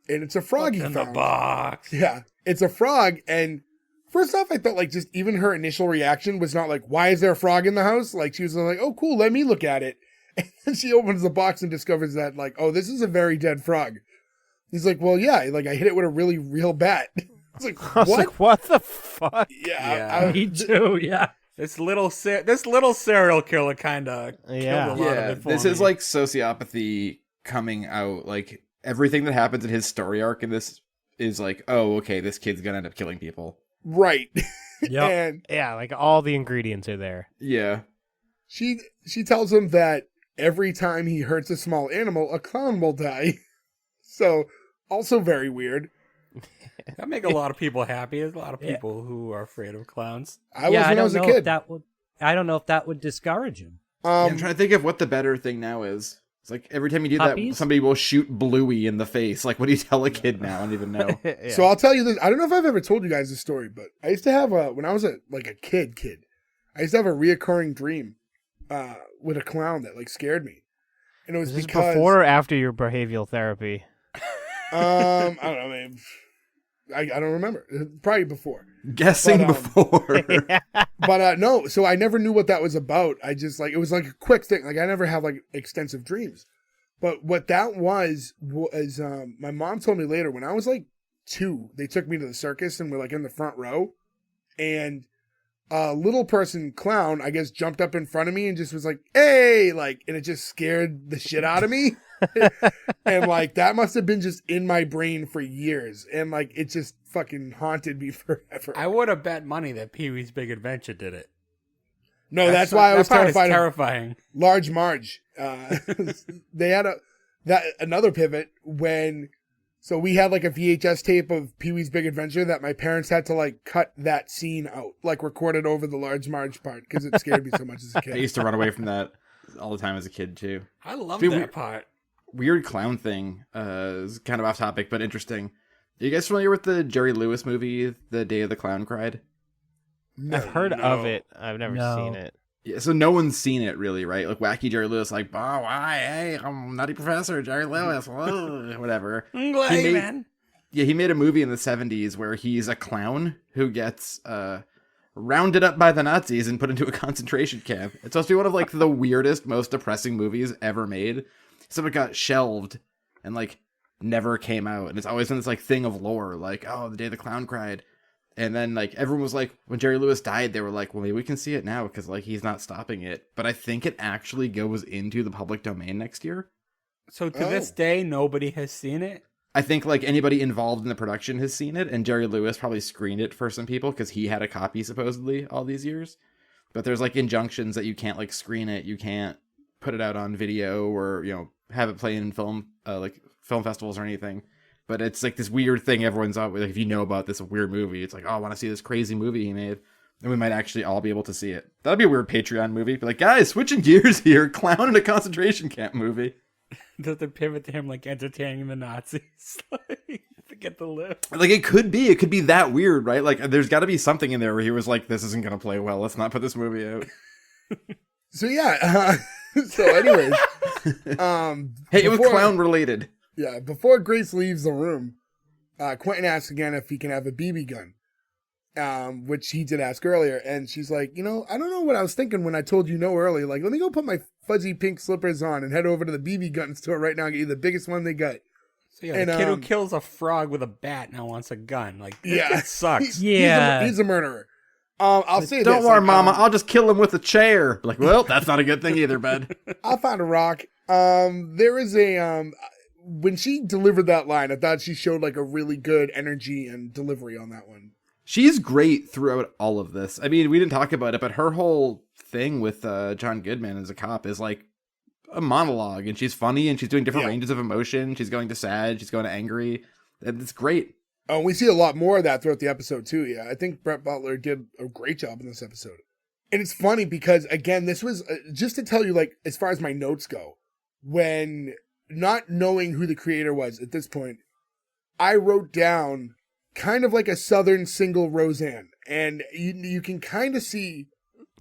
and it's a frog he
In
found.
the box.
Yeah, it's a frog, and first off, I thought like just even her initial reaction was not like, why is there a frog in the house? Like she was like, oh cool, let me look at it. And then she opens the box and discovers that like, oh, this is a very dead frog. He's like, well, yeah, like I hit it with a really real bat. It's like,
I was
what?
like, what the fuck?
Yeah.
me too, yeah.
This little serial killer kind of
Yeah.
killed a lot
Yeah,
of it for
this
me.
is like sociopathy coming out. Like everything that happens in his story arc in this is like, oh, okay, this kid's gonna end up killing people.
Right.
Yep.
And
Yeah, like all the ingredients are there.
Yeah.
she tells him that every time he hurts a small animal, a clown will die. So also very weird.
That make a lot of people happy. There's a lot of people who are afraid of clowns.
I was when I was a kid.
I don't know if that would discourage him.
Yeah, I'm trying to think of what the better thing now is. It's like every time you do
Puppies?
that, somebody will shoot Bluey in the face. Like, what do you tell a kid now? I don't even know.
Yeah.
So I'll tell you this. I don't know if I've ever told you guys this story, but I used to have when I was a kid, I used to have a reoccurring dream with a clown that like scared me. And it was
Is this
because
before or after your behavioral therapy?
I don't know, man. I don't remember. Probably before.
Guessing
But,
before.
But no, so I never knew what that was about. I just like it was like a quick thing. Like I never have like extensive dreams. But what that was my mom told me later when I was like 2, they took me to the circus and we're like in the front row, and a little person clown, I guess, jumped up in front of me and just was like, "Hey!" Like, and it just scared the shit out of me. And like that must have been just in my brain for years, and like it just fucking haunted me forever.
I would have bet money that Pee-wee's Big Adventure did it.
No, that's why I was
that part is
terrified of
terrifying.
Large Marge. They had another pivot when, so we had like a VHS tape of Pee-wee's Big Adventure that my parents had to like cut that scene out, like record it over the Large Marge part because it scared me so much as a
I
kid.
used to run away from that all the time as a kid, too.
I love
Dude,
that part.
Weird clown thing is kind of off topic, but interesting. Are you guys familiar with the Jerry Lewis movie, The Day of the Clown Cried?
I've heard of it. I've never seen it.
Yeah, so no one's seen it really, right? Like wacky Jerry Lewis, like, oh, why? Hey, I'm Nutty Professor Jerry Lewis, whoa," whatever.
I'm glad, man.
Yeah, he made a movie in the 70s where he's a clown who gets rounded up by the Nazis and put into a concentration camp. It's supposed to be one of like the weirdest, most depressing movies ever made. So it got shelved and like never came out. And it's always been this like thing of lore, like, oh, the day the clown cried. And then like everyone was like, when Jerry Lewis died, they were like, well, maybe we can see it now because like he's not stopping it. But I think it actually goes into the public domain next year.
So to this day, nobody has seen it?
I think like anybody involved in the production has seen it, and Jerry Lewis probably screened it for some people because he had a copy supposedly all these years. But there's like injunctions that you can't like screen it, you can't put it out on video or, you know, have it play in film like film festivals or anything. But it's like this weird thing everyone's out with. Like, if you know about this weird movie, it's like, oh, I want to see this crazy movie he made. And we might actually all be able to see it. That'd be a weird Patreon movie. Be like, guys, switching gears here. Clown in a concentration camp movie.
Does it pivot to him like entertaining the Nazis? Like, forget the lift.
Like, it could be that weird, right? Like, there's got to be something in there where he was like, this isn't going to play well. Let's not put this movie out.
So yeah. So anyways,
Hey, it was clown related.
Yeah, before Grace leaves the room, Quentin asks again if he can have a BB gun, which he did ask earlier. And she's like, you know, I don't know what I was thinking when I told you no earlier. Like, let me go put my fuzzy pink slippers on and head over to the BB gun store right now and get you the biggest one they got.
So yeah, the kid who kills a frog with a bat now wants a gun. Like,
yeah,
that sucks.
He's a murderer. I'll say
Don't
this.
worry,
like,
Mama. I'll just kill him with a chair. Like, well, that's not a good thing either, bud.
I'll find a rock. There is a when she delivered that line, I thought she showed like a really good energy and delivery on that one.
She's great throughout all of this. I mean, we didn't talk about it, but her whole thing with John Goodman as a cop is like a monologue, and she's funny, and she's doing different
Yeah.
ranges of emotion. She's going to sad, she's going to angry. And it's great.
Oh, we see a lot more of that throughout the episode too. Yeah, I think Brett Butler did a great job in this episode. And it's funny because, again, this was just to tell you, like, as far as my notes go, when not knowing who the creator was at this point, I wrote down kind of like a Southern single Roseanne. And you can kind of see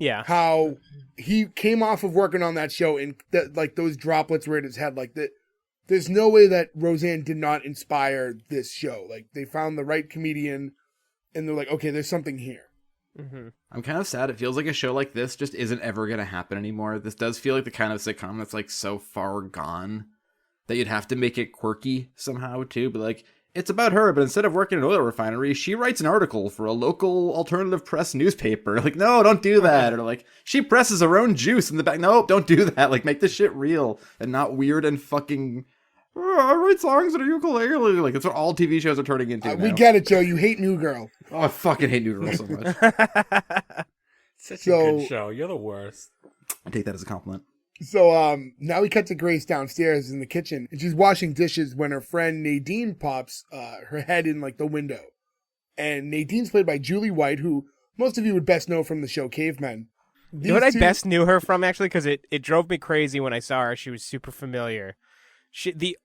how he came off of working on that show and like those droplets were in his head. Like that, there's no way that Roseanne did not inspire this show. Like they found the right comedian and they're like, okay, there's something here.
Mm-hmm.
I'm kind of sad. It feels like a show like this just isn't ever going to happen anymore. This does feel like the kind of sitcom that's like so far gone that you'd have to make it quirky somehow too. But like, it's about her, but instead of working in an oil refinery, she writes an article for a local alternative press newspaper. Like, no, don't do that. Or like, she presses her own juice in the back. No, don't do that. Like, make this shit real and not weird and fucking, I write songs on a ukulele. Like, that's what all TV shows are turning into now.
We get it, Joe. You hate New Girl.
Oh, I fucking hate New Girl so much.
Such a good show. You're the worst.
I take that as a compliment.
So now we cut to Grace downstairs in the kitchen, and she's washing dishes when her friend Nadine pops her head in like the window. And Nadine's played by Julie White, who most of you would best know from the show Cavemen.
You know what I best knew her from, actually? Because it drove me crazy when I saw her. She was super familiar. The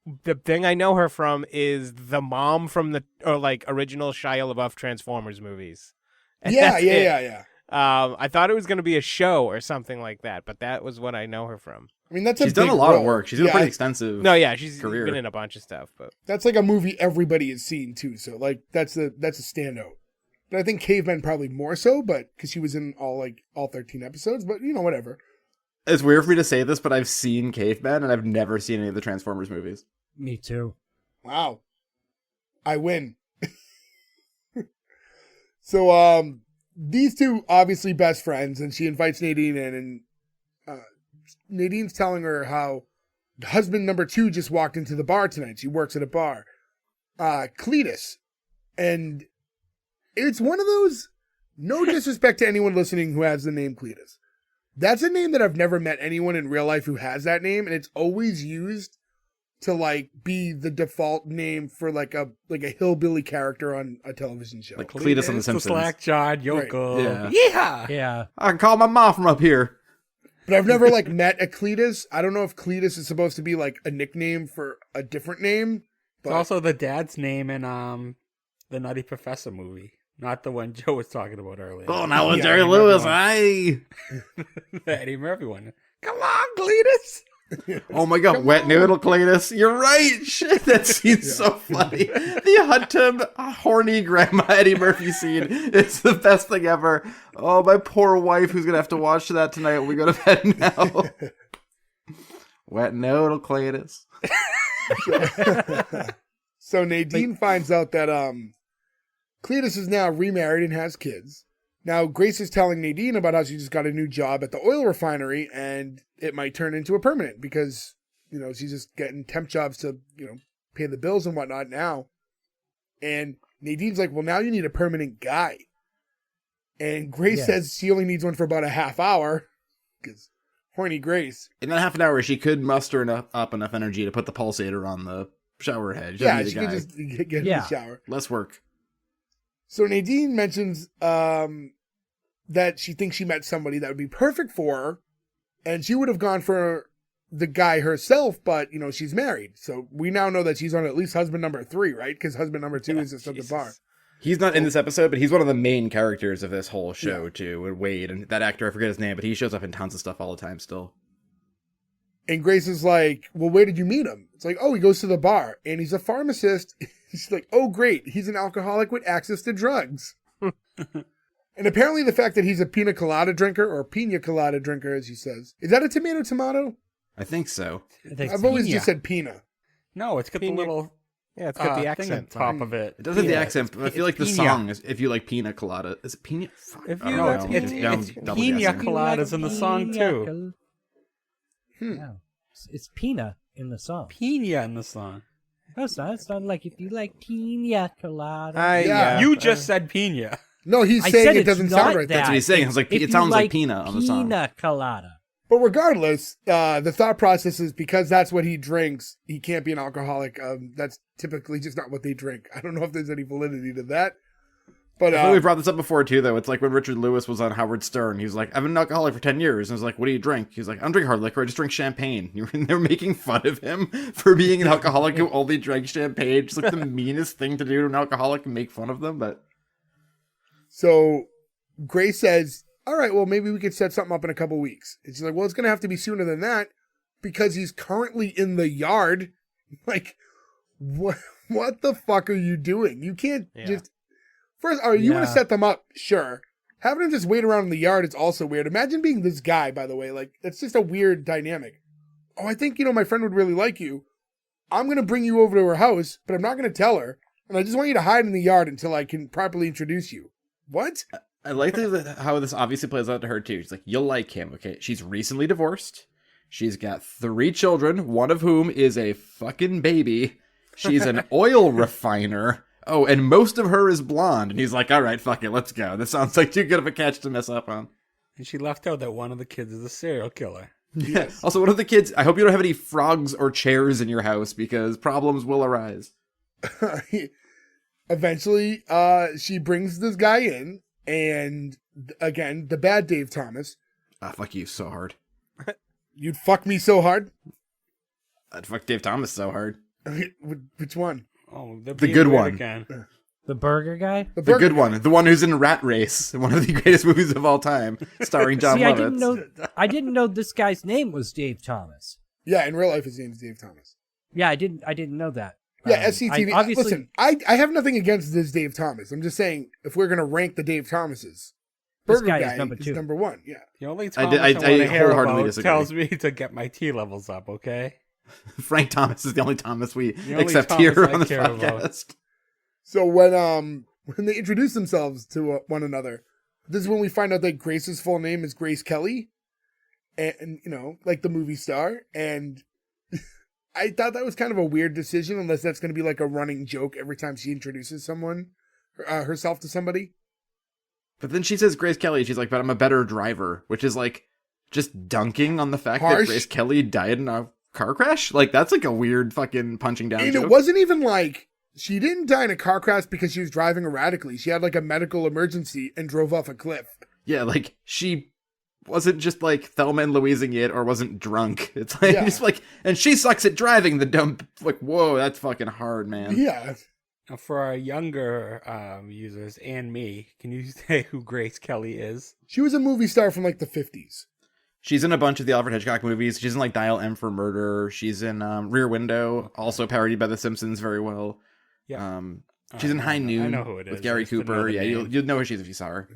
thing I know her from is the mom from the original Shia LaBeouf Transformers movies. And
yeah.
I thought it was going to be a show or something like that, but that was what I know her from.
I mean,
she's done a lot of work. She's done a pretty extensive.
No, yeah, she's
career.
been in a bunch of stuff, but
that's like a movie everybody has seen too. So like that's a standout. But I think Cavemen probably more so, but because she was in all 13 episodes. But you know, whatever.
It's weird for me to say this, but I've seen Cavemen and I've never seen any of the Transformers movies.
Me too.
Wow, I win. So these two obviously best friends, and she invites Nadine in, and Nadine's telling her how husband number 2 just walked into the bar tonight. She works at a bar. Cletus. And it's one of those, no disrespect to anyone listening who has the name Cletus. That's a name that I've never met anyone in real life who has that name, and it's always used to like be the default name for like a hillbilly character on a television show.
Like Cletus on The Simpsons.
The Slack-jawed Yoko.
Right.
Yeah.
Yeah.
I can call my mom from up here.
But I've never like met a Cletus. I don't know if Cletus is supposed to be like a nickname for a different name. But...
It's also the dad's name in the Nutty Professor movie. Not the one Joe was talking about earlier.
Oh, now with Jerry Lewis, aye.
The Eddie Murphy one. Come on, Cletus.
Oh my god, wet noodle Cletus. You're right. Shit, that scene's so funny. The hunt him horny grandma Eddie Murphy scene is the best thing ever. Oh, my poor wife who's gonna have to watch that tonight when we go to bed now. Wet noodle Cletus.
So Nadine finds out that Cletus is now remarried and has kids. Now, Grace is telling Nadine about how she just got a new job at the oil refinery and it might turn into a permanent because, you know, she's just getting temp jobs to, you know, pay the bills and whatnot now. And Nadine's like, well, now you need a permanent guy. And Grace says she only needs one for about a half hour because horny Grace.
In that half an hour, she could muster up enough energy to put the pulsator on the shower head. She
could just get in the shower.
Less work.
So Nadine mentions that she thinks she met somebody that would be perfect for her, and she would have gone for the guy herself, but, you know, she's married. So we now know that she's on at least husband number 3, right? Because husband number 2 is just at the bar.
He's not in this episode, but he's one of the main characters of this whole show, too. And Wade, and that actor, I forget his name, but he shows up in tons of stuff all the time still.
And Grace is like, well, where did you meet him? It's like, oh, he goes to the bar, and he's a pharmacist. She's like, oh, great. He's an alcoholic with access to drugs. And apparently the fact that he's a pina colada drinker, or pina colada drinker, as he says. Is that a tomato?
I think so.
I've always just said pina.
No, it's got the little...
Yeah, it's got the accent
thing on top of it.
It does have the accent, but I feel like the song is, if you like pina colada. Is it pina?
If you like, it's pina coladas in the song, too.
No, it's pina in the song.
Pina in the song.
No, it's not. It's not like if you like pina colada.
You just said pina.
No, he's saying it doesn't sound right.
That's what he's saying. It's like it sounds like pina on the song.
Pina colada.
But regardless, the thought process is because that's what he drinks, he can't be an alcoholic. That's typically just not what they drink. I don't know if there's any validity to that. But
I think we brought this up before too, though. It's like when Richard Lewis was on Howard Stern. He's like, "I've been an alcoholic for 10 years." And I was like, "What do you drink?" He's like, "I don't drink hard liquor. I just drink champagne." They were making fun of him for being an alcoholic who only drank champagne. Just like the meanest thing to do to an alcoholic and make fun of them. But
so Grace says, "All right, well, maybe we could set something up in a couple weeks." And she's like, "Well, it's going to have to be sooner than that because he's currently in the yard." Like, what the fuck are you doing? You can't just... First, you want to set them up? Sure. Having him just wait around in the yard is also weird. Imagine being this guy, by the way. Like, it's just a weird dynamic. "Oh, I think, my friend would really like you. I'm going to bring you over to her house, but I'm not going to tell her. And I just want you to hide in the yard until I can properly introduce you." What?
I like how this obviously plays out to her too. She's like, "You'll like him, okay?" She's recently divorced. She's got 3 children, one of whom is a fucking baby. She's an oil refiner. Oh, and most of her is blonde. And he's like, "All right, fuck it, let's go. This sounds like too good of a catch to mess up on."
And she left out that one of the kids is a serial killer.
Yes. Also, one of the kids, I hope you don't have any frogs or chairs in your house because problems will arise.
Eventually, she brings this guy in, and again, the bad Dave Thomas.
Fuck you so hard.
You'd fuck me so hard?
I'd fuck Dave Thomas so hard.
Which one?
Oh,
the good one.
Again.
The burger guy?
The good one. The one who's in Rat Race, one of the greatest movies of all time, starring John Lovitz.
I didn't know this guy's name was Dave Thomas.
Yeah, in real life his name is Dave Thomas.
Yeah, I didn't know that.
Yeah, SCTV. Listen, I have nothing against this Dave Thomas. I'm just saying, if we're going to rank the Dave Thomases, Burger Guy is number 2. Number 1, yeah.
The only Thomas I want to hear about tells me to get my T levels up, okay?
Frank Thomas is the only Thomas we accept here on the podcast.
So when they introduce themselves to one another, this is when we find out that Grace's full name is Grace Kelly, and like the movie star. And I thought that was kind of a weird decision, unless that's going to be like a running joke every time she introduces herself to somebody.
But then she says Grace Kelly. She's like, "But I'm a better driver," which is like just dunking on the fact that Grace Kelly died in a car crash. Like, that's like a weird fucking punching down joke.
It wasn't even like she didn't die in a car crash because she was driving erratically. She had like a medical emergency and drove off a cliff.
Yeah, like she wasn't just like Thelma and Louising it or wasn't drunk. It's like, just like, and she sucks at driving, the dumb, like, whoa, that's fucking hard, man.
Yeah.
Now for our younger users and me, can you say who Grace Kelly is?
She was a movie star from like the 50s.
She's in a bunch of the Alfred Hitchcock movies. She's in like Dial M for Murder. She's in Rear Window, also parodied by The Simpsons very well.
Yeah.
She's in High Noon.
I know who it is.
With Gary Cooper. Yeah, you'll know who she is if you saw her.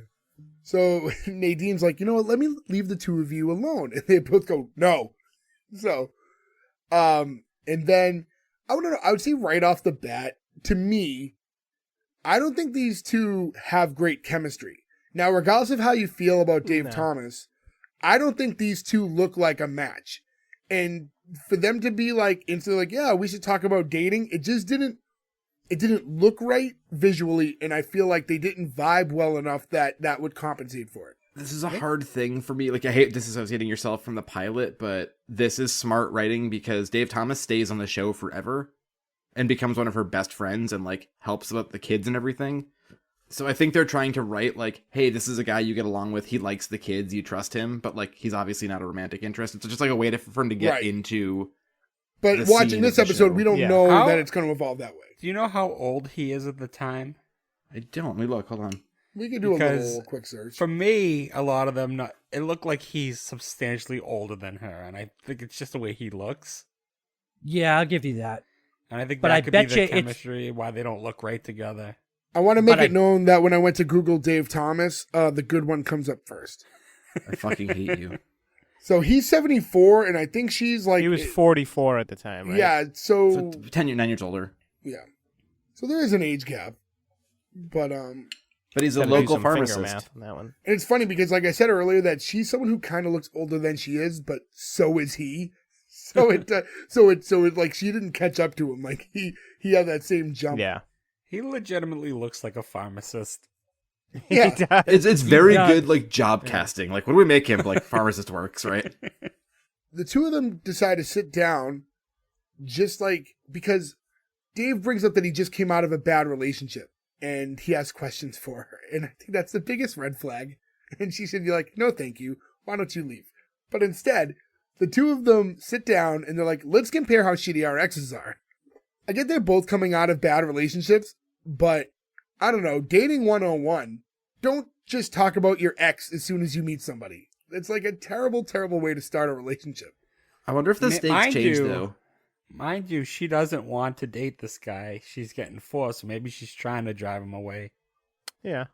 So Nadine's like, "You know what? Let me leave the two of you alone." And they both go, "No." So, and then I would say right off the bat, to me, I don't think these two have great chemistry. Now, regardless of how you feel about Dave Thomas, I don't think these two look like a match. And for them to be like instantly like, "Yeah, we should talk about dating," it just didn't look right visually, and I feel like they didn't vibe well enough that would compensate for it.
This is a hard thing for me. Like, I hate disassociating yourself from the pilot, but this is smart writing because Dave Thomas stays on the show forever and becomes one of her best friends and like helps with the kids and everything. So I think they're trying to write like, hey, this is a guy you get along with. He likes the kids. You trust him, but like, he's obviously not a romantic interest. It's just like a way for him to get into.
But watching this episode, we don't know that it's going to evolve that way.
Do you know how old he is at the time?
I don't. Let me look. Hold on.
We can do a little quick search.
For me, a lot of them, it looked like he's substantially older than her, and I think it's just the way he looks.
Yeah, I'll give you that.
And I think that could be the chemistry, why they don't look right together.
I want to make it known that when I went to Google Dave Thomas, the good one comes up first.
I fucking hate you.
So he's 74, and I think she's like...
He was 44 at the time, right?
Yeah, so
9 years older.
Yeah. So there is an age gap. But
he's a local pharmacist.
Math on that one.
And it's funny because, like I said earlier, that she's someone who kind of looks older than she is, but so is he. So it like she didn't catch up to him. Like he had that same jump.
Yeah.
He legitimately looks like a pharmacist.
Yeah.
He does.
It's very
does.
good, like, job casting. Like, what do we make him? Like, pharmacist works, right?
The two of them decide to sit down just like because Dave brings up that he just came out of a bad relationship and he has questions for her. And I think that's the biggest red flag. And she should be like, no, thank you. Why don't you leave? But instead, the two of them sit down and they're like, let's compare how shitty our exes are. I get they're both coming out of bad relationships, but I don't know, dating 101, don't just talk about your ex as soon as you meet somebody. It's like a terrible, terrible way to start a relationship.
I wonder if the stakes
Mind
change,
you-
though.
Mind you, she doesn't want to date this guy. She's getting forced. So maybe she's trying to drive him away.
Yeah.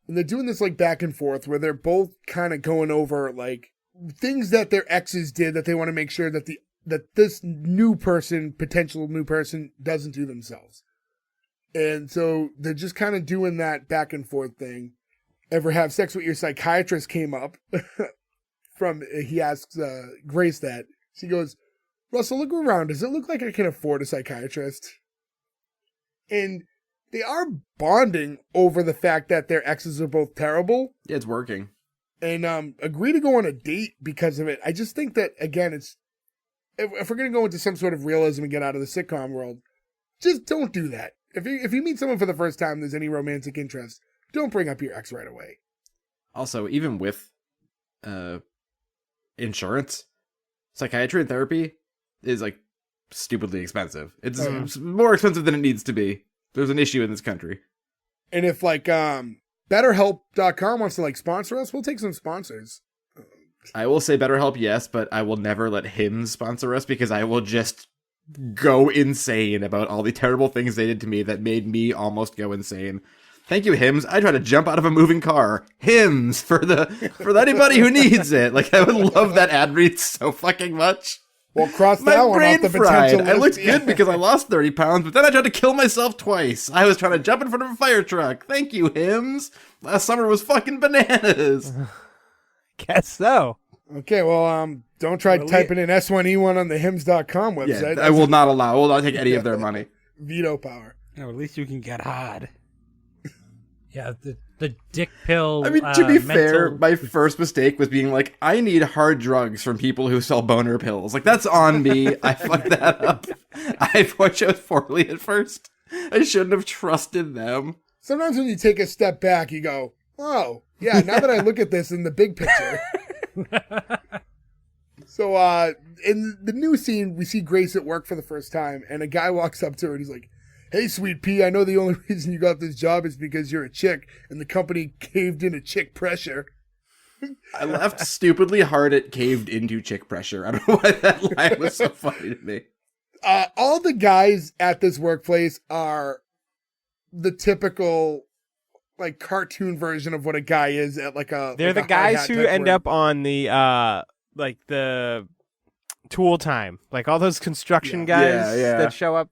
And they're doing this like back and forth where they're both kind of going over like things that their exes did that they want to make sure that this potential new person doesn't do themselves. And so they're just kind of doing that back and forth thing. Ever have sex with your psychiatrist came up he asks Grace that. She goes, Russell, look around. Does it look like I can afford a psychiatrist? And they are bonding over the fact that their exes are both terrible
Yeah, it's working.
and agree to go on a date because of it. I just think that, again, it's if we're going to go into some sort of realism and get out of the sitcom world, just don't do that. If you meet someone for the first time, there's any romantic interest, don't bring up your ex right away.
Also, even with insurance, psychiatry and therapy is like stupidly expensive. It's more expensive than it needs to be. There's an issue in this country.
And if like BetterHelp.com wants to like sponsor us, we'll take some sponsors.
I will say BetterHelp, yes, but I will never let him sponsor us because I will just go insane about all the terrible things they did to me that made me almost go insane. Thank you, Hims. I tried to jump out of a moving car. Hims for anybody who needs it. Like, I would love that ad read so fucking much.
Well, cross
My
that one off
brain
the
fried.
potential
I looked
list.
good because I lost 30 pounds, but then I tried to kill myself twice. I was trying to jump in front of a fire truck. Thank you, Hims. Last summer was fucking bananas.
Guess so.
Okay, well, don't try typing in S1E1 on the Hims.com
Yeah,
website.
I will not take any of their money.
Veto power.
No, at least you can get hard.
Yeah, the dick pill.
I mean, to be fair,
mental-
my first mistake was being like, I need hard drugs from people who sell boner pills. Like, that's on me. I fucked that up. I chose poorly at first. I shouldn't have trusted them.
Sometimes when you take a step back, you go, oh, yeah, now that I look at this in the big picture. So, in the new scene, we see Grace at work for the first time, and a guy walks up to her and he's like, hey, sweet pea, I know the only reason you got this job is because you're a chick, and the company caved into chick pressure.
I laughed stupidly hard at caved into chick pressure. I don't know why that line was so funny to me.
All the guys at this workplace are the typical, like, cartoon version of what a guy is at, like, a...
They're
like
the
a
guys
hi-hat
who
type
end
work.
up on the like the tool time, like all those construction guys
Yeah.
that show up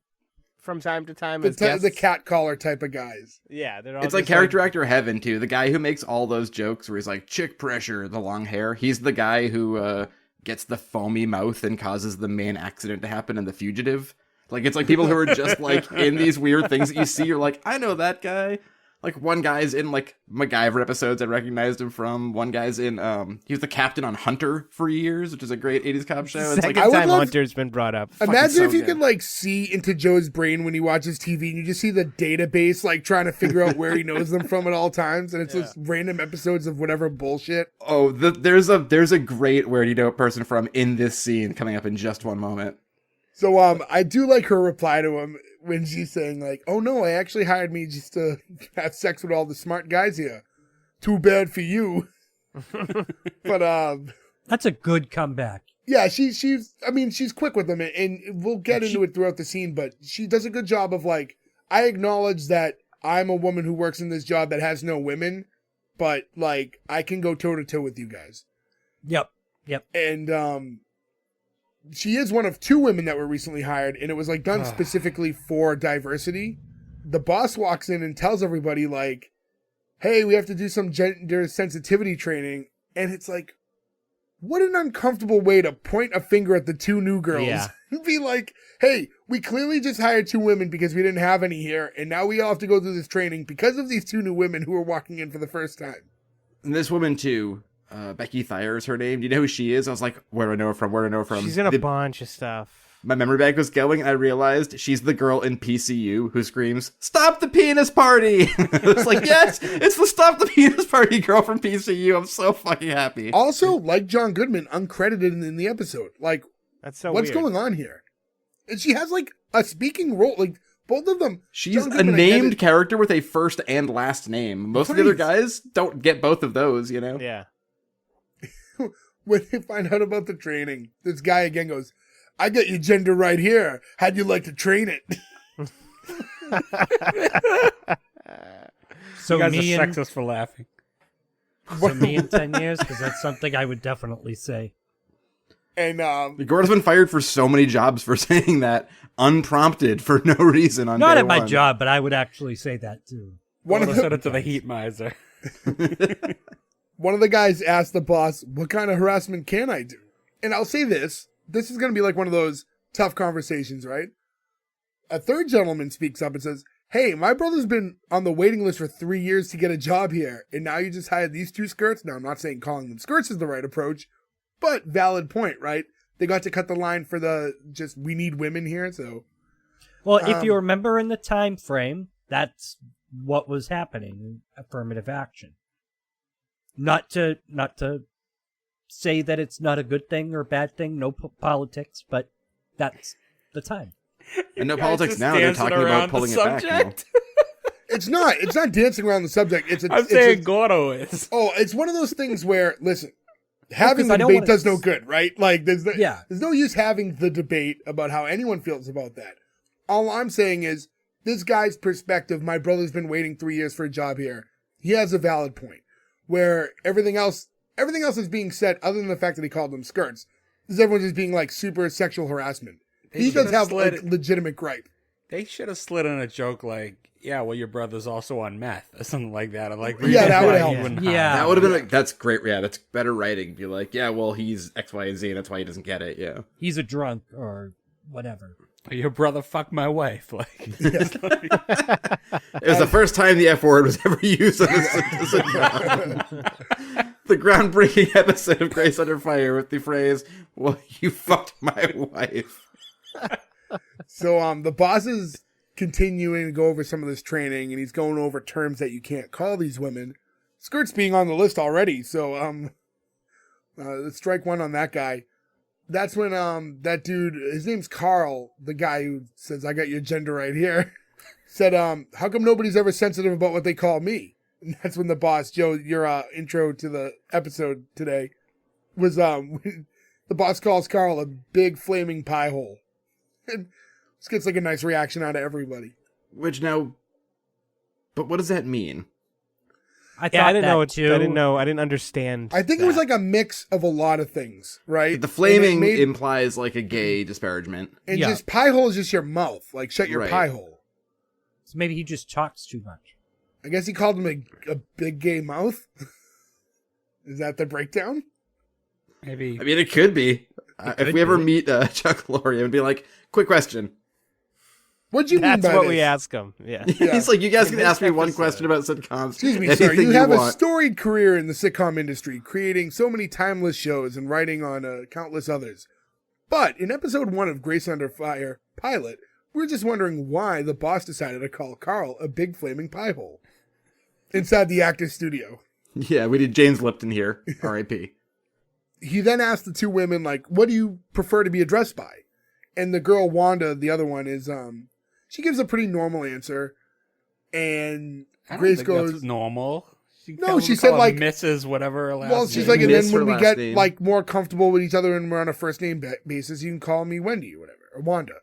from time to time as guests.
The cat collar type of guys.
Yeah, they're all
It's like
just
character actor heaven, too. The guy who makes all those jokes where he's like, chick pressure, the long hair. He's the guy who gets the foamy mouth and causes the main accident to happen in The Fugitive. Like, it's like people who are just, like, in these weird things that you see. You're like, I know that guy. Like, one guy's in, like, MacGyver episodes I recognized him from. One guy's in, he was the captain on Hunter for years, which is a great 80s cop show. It's
Second
like,
I would
time
love-
Hunter's been brought up.
Imagine
so
if you
good.
could, like, see into Joe's brain when he watches TV and you just see the database, like, trying to figure out where he knows them from at all times, and it's just random episodes of whatever bullshit.
oh, there's a great where do you know a person from in this scene coming up in just one moment.
So, I do like her reply to him when she's saying, like, oh no, I actually hired me just to have sex with all the smart guys here. Too bad for you. But,
That's a good comeback.
yeah, she's quick with them, and we'll get into it throughout the scene, but she does a good job of, like, I acknowledge that I'm a woman who works in this job that has no women, but, like, I can go toe-to-toe with you guys.
Yep.
And, she is one of 2 women that were recently hired, and it was, like, done specifically for diversity. The boss walks in and tells everybody, like, hey, we have to do some gender sensitivity training, and it's like, what an uncomfortable way to point a finger at the two new girls.
Yeah.
Be like, hey, we clearly just hired two women because we didn't have any here, and now we all have to go through this training because of these two new women who are walking in for the first time.
And this woman, too, Becky Thayer is her name. Do you know who she is? I was like, where do I know her from? Where do I know her from?
She's in a bunch of stuff.
My memory bank was going, and I realized she's the girl in PCU who screams, "Stop the penis party!" I was like, yes, it's the Stop the Penis Party girl from PCU. I'm so fucking happy.
Also, like John Goodman, uncredited in the episode. Like,
That's so
what's
weird.
going on here? And she has, like, a speaking role. Like, both of them.
She's
John
a
Goodman, I get
named
it.
character with a first and last name. Most of the other
Right.
guys don't get both of those, you know?
Yeah.
When they find out about the training, this guy again goes, I got your gender right here. How'd you like to train it?
So
You guys are
me and
sexist for laughing.
so me in 10 years, because that's something I would definitely say.
And
Gordon's been fired for so many jobs for saying that unprompted for no reason on
Not
day
at my
one.
job, but I would actually say that too.
one of
Well, said
the
it to the heat miser.
one of the guys asked the boss, what kind of harassment can I do? And I'll say this. This is going to be like one of those tough conversations, right? A third gentleman speaks up and says, hey, my brother's been on the waiting list for 3 years to get a job here, and now you just hired these two skirts? Now, I'm not saying calling them skirts is the right approach, but valid point, right? They got to cut the line for we need women here, so.
Well, if you remember in the time frame, that's what was happening, affirmative action. Not to say that it's not a good thing or bad thing, no politics, but that's the time.
And no
Guys
politics
just
now. They're
dancing
talking about
around
pulling
the
it back now.
subject.
It's not dancing around the subject.
I'm saying Gordo is.
It's one of those things where, listen, having
'cause
the
I don't
debate
wanna
does no good, right? Like, there's no use having the debate about how anyone feels about that. All I'm saying is, this guy's perspective, my brother's been waiting 3 years for a job here. He has a valid point. Where everything else is being said, other than the fact that he called them skirts, is everyone just being like super sexual harassment. He does have like legitimate gripe.
They should have slid in a joke like, yeah, well, your brother's also on meth or something like that. Or like,
Yeah, that would help.
Yeah.
That would have been like, that's great. Yeah, that's better writing. Be like, yeah, well, he's X, Y, and Z, and that's why he doesn't get it. Yeah.
He's a drunk or whatever.
Your brother fucked my wife. Like,
It was the first time the F word was ever used on this the groundbreaking episode of Grace Under Fire with the phrase, well, you fucked my wife.
So the boss is continuing to go over some of this training, and he's going over terms that you can't call these women. Skirts being on the list already, so let's strike one on that guy. That's when that dude, his name's Carl, the guy who says, I got your gender right here, said, how come nobody's ever sensitive about what they call me? And that's when the boss, Joe, your intro to the episode today, was the boss calls Carl a big flaming pie hole. And this gets like a nice reaction out of everybody.
Which now, but what does that mean?
I thought
I didn't
that
know.
too.
I didn't know. I didn't understand.
I think it was like a mix of a lot of things, right?
The flaming
And it made-
implies like a gay disparagement.
and
Yeah.
just pie hole is just your mouth. Like, shut your
Right.
pie hole.
So maybe he just talks too much.
I guess he called him a big gay mouth. Is that the breakdown?
maybe.
I mean, it could be. If we ever meet Chuck Lorre, it would be like, quick question.
What'd you
That's
mean by
what
this?
we ask him. Yeah.
He's like, you guys can
this
ask me one
episode.
question about sitcoms.
Excuse me,
anything
sir. You have a
want.
storied career in the sitcom industry, creating so many timeless shows and writing on countless others. But in episode 1 of Grace Under Fire pilot, we're just wondering why the boss decided to call Carl a big flaming pie hole inside the actor's studio.
Yeah, we did James Lipton here. R.I.P.
He then asked the two women, like, what do you prefer to be addressed by? And the girl, Wanda, the other one, is, she gives a pretty normal answer. And
I don't
Grace
think
goes,
that's normal.
No, she said, like-
Mrs. whatever.
well, she's
name.
like, and
Miss
then
her
when we
last
get,
name.
like, more comfortable with each other and we're on a first name basis, you can call me Wendy or whatever, or Wanda.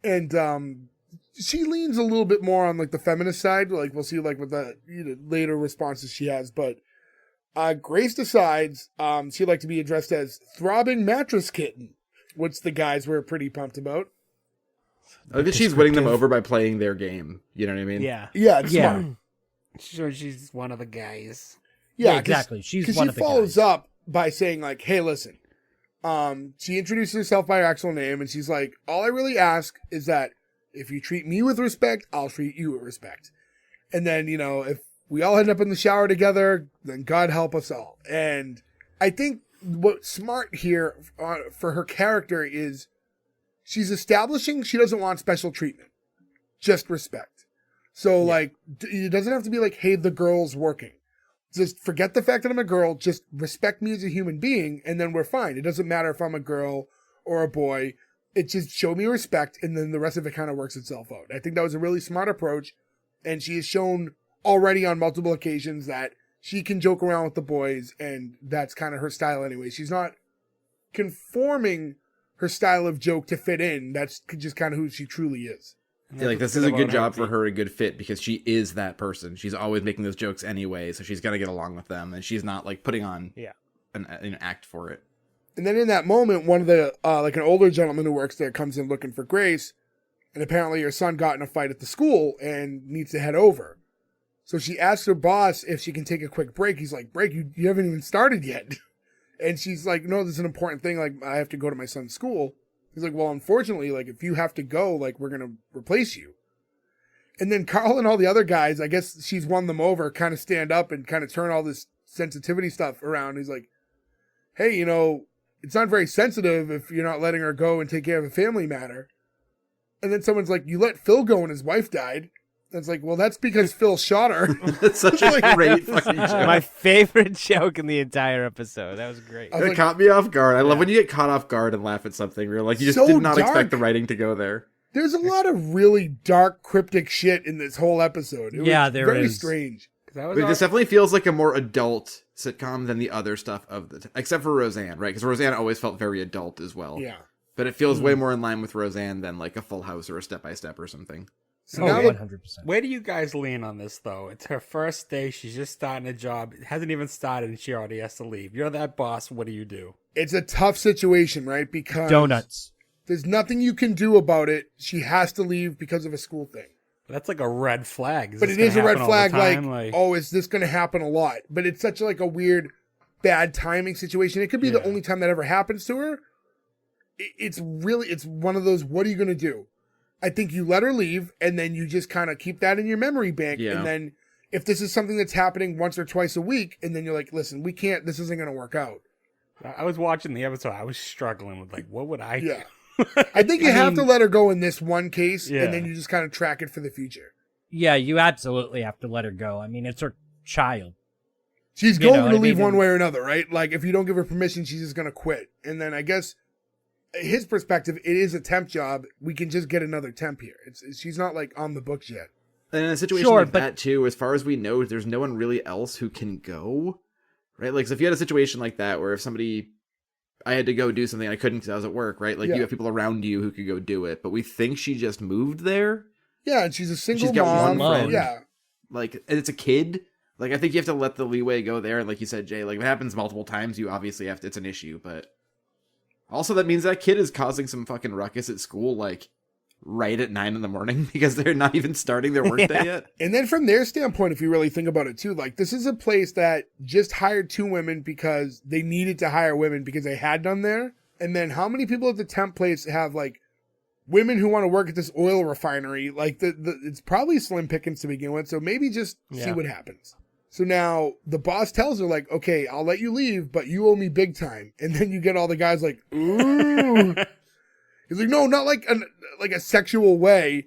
And, she leans a little bit more on, like, the feminist side. Like, we'll see, like, with the later responses she has. But Grace decides she'd like to be addressed as Throbbing Mattress Kitten, which the guys were pretty pumped about.
I think she's winning them over by playing their game. You know what I mean?
Yeah.
Yeah, it's
Yeah.
smart.
Sure, she's one of the guys.
Yeah,
'cause-
exactly. She's
'cause
one
she
of the
follows
guys.
up by saying like, hey, listen, she introduces herself by her actual name and she's like, all I really ask is that if you treat me with respect, I'll treat you with respect. And then, you know, if we all end up in the shower together, then God help us all. And I think what's smart here for her character is she's establishing she doesn't want special treatment, just respect. So like, it doesn't have to be like, hey, the girl's working. Just forget the fact that I'm a girl. Just respect me as a human being, and then we're fine. It doesn't matter if I'm a girl or a boy. It just show me respect, and then the rest of it kind of works itself out. I think that was a really smart approach, and she has shown already on multiple occasions that she can joke around with the boys, and that's kind of her style anyway. She's not conforming her style of joke to fit in. That's just kind of who she truly is.
Yeah, like this is a good job for her, a good fit, because she is that person. She's always making those jokes anyway, so she's gonna get along with them, and she's not like putting on an act for it.
And then in that moment, one of the like an older gentleman who works there comes in looking for Grace, and apparently her son got in a fight at the school and needs to head over. So she asks her boss if she can take a quick break. He's like, "Break? You haven't even started yet." And she's like, "No, this is an important thing. Like I have to go to my son's school." He's like, well, unfortunately, like, if you have to go, like, we're going to replace you. And then Carl and all the other guys, I guess she's won them over, kind of stand up and kind of turn all this sensitivity stuff around. He's like, hey, you know, it's not very sensitive if you're not letting her go and take care of a family matter. And then someone's like, you let Phil go and his wife died. And it's like, well, that's because Phil shot her.
That's such a great fucking joke.
My favorite joke in the entire episode. That was great.
It caught me off guard. I love when you get caught off guard and laugh at something. You're like, you just did not expect the writing to go there.
There's a lot of really dark, cryptic shit in this whole episode. It was very strange.
But this definitely feels like a more adult sitcom than the other stuff of the except for Roseanne, right? Because Roseanne always felt very adult as well.
Yeah.
But it feels way more in line with Roseanne than like a Full House or a Step by Step or something.
So now
100%.
Where do you guys lean on this, though? It's her first day. She's just starting a job. It hasn't even started, and she already has to leave. You're that boss. What do you do?
It's a tough situation, right? Because
donuts.
There's nothing you can do about it. She has to leave because of a school thing.
That's like a red flag.
But it is a red flag, like, oh, is this going to happen a lot? But it's such like a weird, bad timing situation. It could be the only time that ever happens to her. It's one of those, what are you going to do? I think you let her leave, and then you just kind of keep that in your memory bank. Yeah. And then if this is something that's happening once or twice a week, and then you're like, listen, this isn't going to work out.
I was watching the episode. I was struggling with, like, what would I do?
I think you have to let her go in this one case, and then you just kind of track it for the future.
Yeah, you absolutely have to let her go. I mean, it's her child.
She's going to leave one way or another, right? Like, if you don't give her permission, she's just going to quit. And then I guess his perspective, it is a temp job. We can just get another temp here. She's not like on the books yet.
And in a situation like that too, as far as we know, there's no one really else who can go, right? Like, so if you had a situation like that where if I had to go do something I couldn't because I was at work, right? Like you have people around you who could go do it, but we think she just moved there.
Yeah, and she's a single
she's got
mom.
one friend.
Yeah,
like, and it's a kid. Like, I think you have to let the leeway go there. And like you said, Jay, like if it happens multiple times, you obviously have to. It's an issue, but. Also, that means that kid is causing some fucking ruckus at school, like, right at 9 a.m. because they're not even starting their workday yet.
And then from their standpoint, if you really think about it, too, like, this is a place that just hired 2 women because they needed to hire women because they had none there. And then how many people at the temp place have, like, women who want to work at this oil refinery? Like, it's probably slim pickings to begin with, so maybe just see what happens. So now the boss tells her, like, okay, I'll let you leave, but you owe me big time. And then you get all the guys like, ooh. He's like, no, not like a sexual way.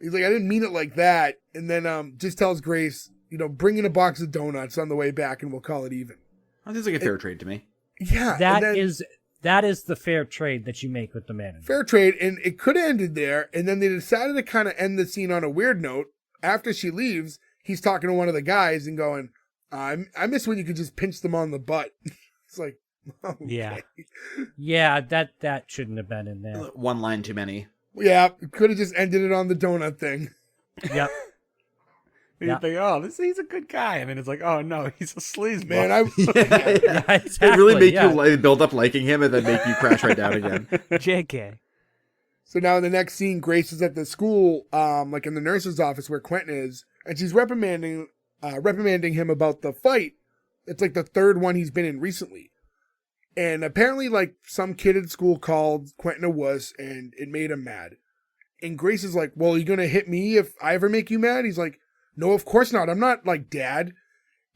He's like, I didn't mean it like that. And then just tells Grace, bring in a box of donuts on the way back and we'll call it even.
That seems like a fair trade to me.
Yeah.
That is the fair trade that you make with the manager.
Fair trade. And it could have ended there. And then they decided to kind of end the scene on a weird note. After she leaves, he's talking to one of the guys and going, I miss when you could just pinch them on the butt. It's like, okay.
Yeah, that shouldn't have been in there.
One line too many.
Yeah, could have just ended it on the donut thing.
Yep.
You think, oh, he's a good guy. And then it's like, oh, no, he's a sleazeball.
Man,
Exactly,
it really make you build up liking him and then make you crash right down again.
JK.
So now in the next scene, Grace is at the school, like in the nurse's office where Quentin is, and she's reprimanding him about the fight. It's like the third one he's been in recently. And apparently, like, some kid at school called Quentin a wuss, and it made him mad. And Grace is like, well, are you going to hit me if I ever make you mad? He's like, no, of course not. I'm not, like, Dad.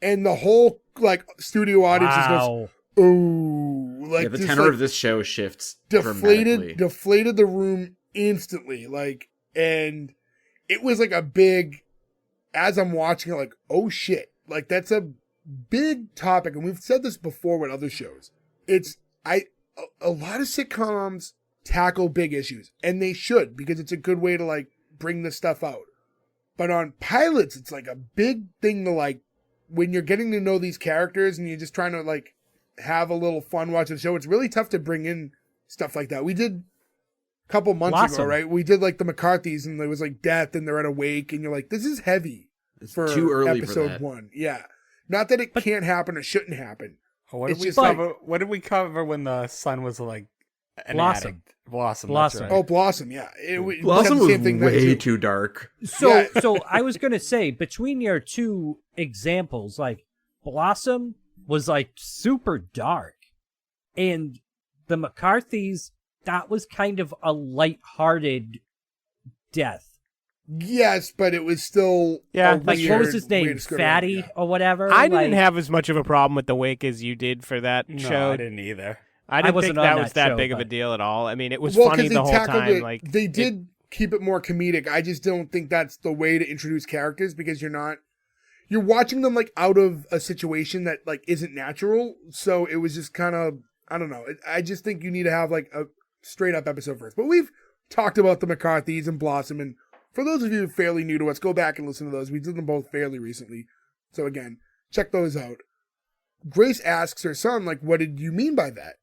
And the whole, like, studio audience just goes, oh. Like,
the
just,
tenor
like,
of this show shifts dramatically.
Deflated the room instantly. Like, and it was, like, a big, as I'm watching it, like, oh, shit. Like, that's a big topic. And we've said this before with other shows. A lot of sitcoms tackle big issues, and they should, because it's a good way to, like, bring this stuff out. But on pilots, it's like a big thing to, like, when you're getting to know these characters and you're just trying to, like, have a little fun watching the show, it's really tough to bring in stuff like that. We did a couple months ago, right? We did, like, the McCarthys, and there was, like, death, and they're at a wake, and you're like, this is heavy for
too early
episode
for that.
1. Yeah. Not that it can't happen or shouldn't happen.
What
It's
did we
just
cover? What did we cover when the son was like an
Blossom.
addict? Blossom.
Blossom.
That's right.
Oh, Blossom, yeah.
Blossom
we
was
had the same thing
way
then,
too dark.
So I was going to say, between your two examples, like, Blossom was, like, super dark. And the McCarthys, that was kind of a lighthearted death.
Yes, but it was still
Yeah.
Like, what was his name? Fatty or whatever?
I didn't
Like,
have as much of a problem with the wake as you did for that
No,
show.
I didn't either.
I didn't
wasn't
think that
on
was
that
that
show,
big of a
but-
deal at all. I mean, it was
Well,
funny
'cause
the
they
whole
tackled
time.
it.
Like
They did keep it more comedic. I just don't think that's the way to introduce characters, because you're watching them, like, out of a situation that, like, isn't natural. So it was just kind of, I don't know. I just think you need to have, like, a straight up episode first. But we've talked about the McCarthys and Blossom, and for those of you fairly new to us, go back and listen to those. We did them both fairly recently. So again, check those out. Grace asks her son, like, what did you mean by that?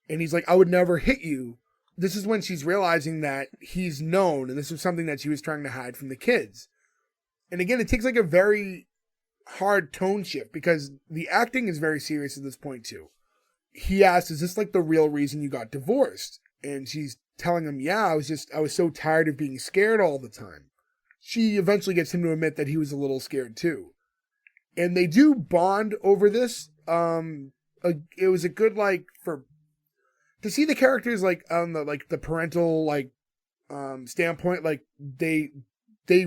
And he's like, I would never hit you. This is when she's realizing that he's known, and this was something that she was trying to hide from the kids. And again, it takes, like, a very hard tone shift, because the acting is very serious at this point too. He asks, is this, like, the real reason you got divorced? And she's telling him, yeah, I was so tired of being scared all the time. She eventually gets him to admit that he was a little scared too. And they do bond over this. It was a good, like, to see the characters, like, on the parental, like, standpoint, like, they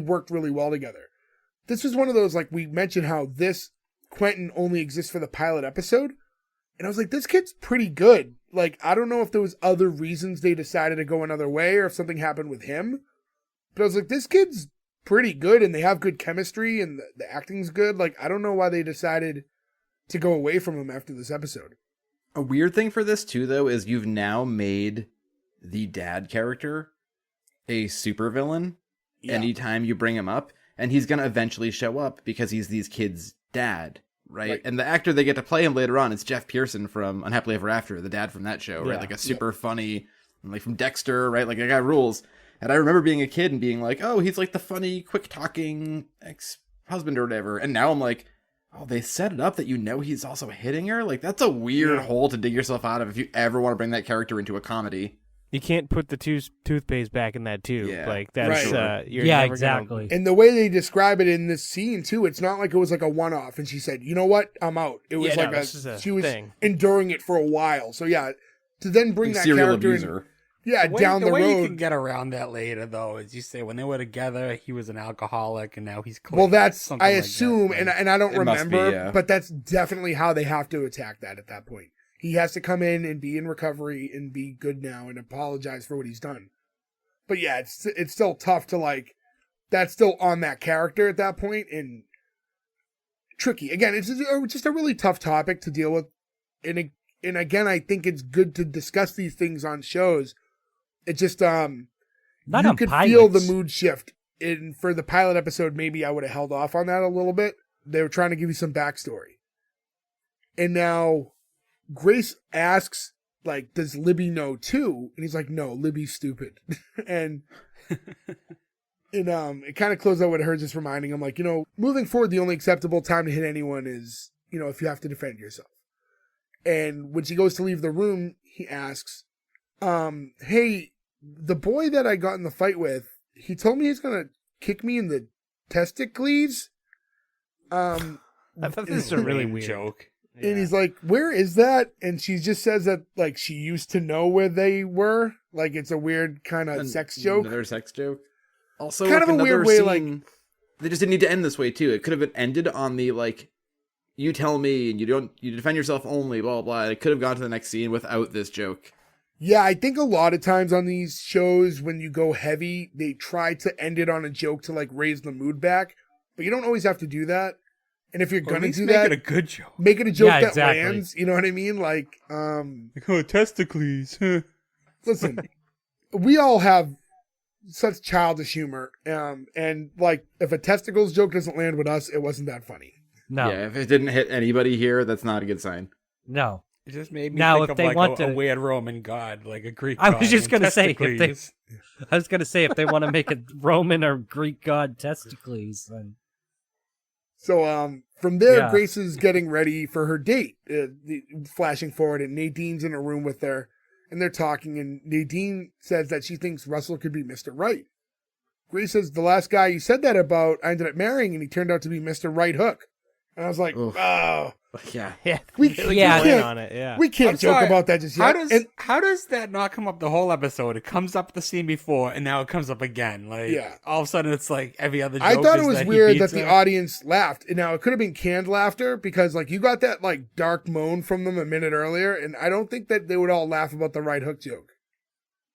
worked really well together. This was one of those, like, we mentioned how this Quentin only exists for the pilot episode. And I was like, this kid's pretty good. Like, I don't know if there was other reasons they decided to go another way or if something happened with him. But I was like, this kid's pretty good, and they have good chemistry, and the acting's good. Like, I don't know why they decided to go away from him after this episode.
A weird thing for this, too, though, is you've now made the dad character a supervillain anytime you bring him up, and he's going to eventually show up because he's these kids' dad. Right? And the actor they get to play him later on is Jeff Pearson from Unhappily Ever After, the dad from that show, right? Like a super funny, like from Dexter, right? Like that guy rules. And I remember being a kid and being like, oh, he's like the funny, quick-talking ex-husband or whatever. And now I'm like, oh, they set it up that you know he's also hitting her? Like, that's a weird hole to dig yourself out of if you ever want to bring that character into a comedy.
you can't put the toothpaste back in that tube.
Yeah.
Like that's
Right.
you're
yeah,
never
exactly.
And the way they describe it in this scene too, it's not like it was like a one-off and she said, you know what, I'm out. It was like
this is a
she was
thing.
enduring it for a while. So yeah, to then bring
Like
that
serial
character
abuser.
down the
way you can
road.
get around that later, though, is you say when they were together, he was an alcoholic, and now he's clean.
Well, that's
Something
I
like that.
assume,
Like,
and I don't
It must be,
remember,
yeah.
but that's definitely how they have to attack that at that point. He has to come in and be in recovery and be good now and apologize for what he's done. But yeah, it's still tough to like. That's still on that character at that point and tricky. Again, it's just a really tough topic to deal with, and again, I think it's good to discuss these things on shows. It just
Not
you
on
could
pilots.
feel the mood shift. And for the pilot episode, maybe I would have held off on that a little bit. They were trying to give you some backstory. And now Grace asks, like, does Libby know too? And he's like, no, Libby's stupid. and it kind of closed out with her just reminding him, like, moving forward, the only acceptable time to hit anyone is, if you have to defend yourself. And when she goes to leave the room, he asks, hey, the boy that I got in the fight with, he told me he's going to kick me in the testicles.
I thought this was a really weird
joke.
And he's like, where is that? And she just says that, like, she used to know where they were. Like, it's a weird kind of sex joke.
Another sex joke. Also,
kind of a weird way, like...
They just didn't need to end this way, too. It could have been ended on the, like, you tell me, and you defend yourself only, blah, blah, blah. It could have gone to the next scene without this joke.
Yeah, I think a lot of times on these shows, when you go heavy, they try to end it on a joke to, like, raise the mood back. But you don't always have to do that. And if you're going to do that...
make it a good joke.
Make it a joke that
exactly.
lands. You know what I mean? Like,
testicles.
Listen, we all have such childish humor. And, like, if a testicles joke doesn't land with us, it wasn't that funny.
No.
Yeah, if it didn't hit anybody here, that's not a good sign.
No.
It just made me
Now,
think
if
of
they
like
want
a
to-
weird Roman god, like a Greek
I
god.
was just
and
gonna say, if they-
testicles.
I was going to say, if they want to make a Roman or Greek god testicles, then...
So from there,
Yeah.
Grace is getting ready for her date, flashing forward, and Nadine's in a room with her, and they're talking, and Nadine says that she thinks Russell could be Mr. Right. Grace says, the last guy you said that about, I ended up marrying, and he turned out to be Mr. Right Hook. And I was like,
Oof.
oh,
Yeah.
Yeah,
we,
really
we
Yeah.
go in
can't,
on it. Yeah,
we can't
I'm
joke
sorry,
about that just yet.
How does that not come up the whole episode? It comes up the scene before, and now it comes up again. Like,
Yeah.
all of a sudden, it's like every other joke
I thought it
is
was
that he
weird that
beats
the
her.
audience laughed. And now, it could have been canned laughter because, like, you got that, like, dark moan from them a minute earlier, and I don't think that they would all laugh about the Right Hook joke.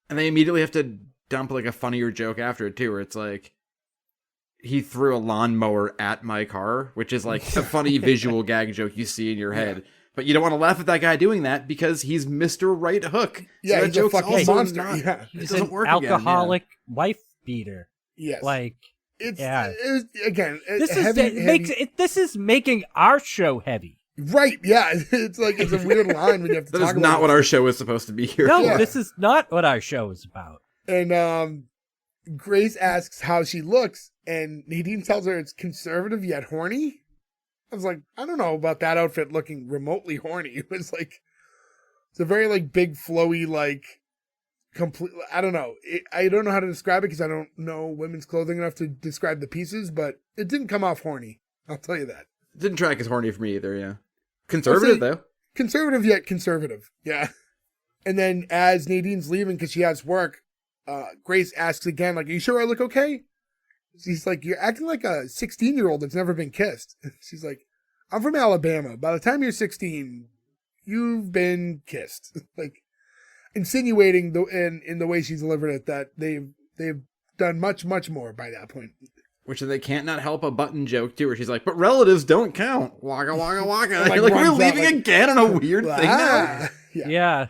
And they immediately have to dump, like, a funnier joke after it, too, where it's like, he threw a lawnmower at my car, which is, like, a funny visual gag joke you see in your head. But you don't want to laugh at that guy doing that because he's Mr. Right Hook.
Yeah,
so that
he's a
joke's
fucking
also
monster.
not-
Yeah.
It
He's
doesn't
an
work again, yeah.
alcoholic wife beater.
Yes.
Like,
It's,
yeah.
Again,
this
heavy,
is makes it. This is making our show heavy.
right. Yeah, it's like it's a weird line when you have to
That
talk
is
about
not
it.
what our show is supposed to be here.
No,
Yeah.
this is not what our show is about.
And Grace asks how she looks, and Nadine tells her it's conservative yet horny. I was like, I don't know about that outfit looking remotely horny. It was like, it's a very like big flowy like complete. I don't know. I don't know how to describe it because I don't know women's clothing enough to describe the pieces, but it didn't come off horny. I'll tell you that.
Didn't track as horny for me either, yeah. Conservative, though.
Conservative yet conservative. Yeah. And then as Nadine's leaving because she has work, Grace asks again, like, are you sure I look okay? She's like, you're acting like a 16-year-old that's never been kissed. She's like, I'm from Alabama. By the time you're 16, you've been kissed. Like, insinuating in the way she's delivered it that they've done much, much more by that point.
Which they can't not help a button joke, too, where she's like, but relatives don't count. Waka, waka, waka.
Like,
Like, we're
runs out,
leaving
like,
again on a weird thing now.
Yeah.
Yeah.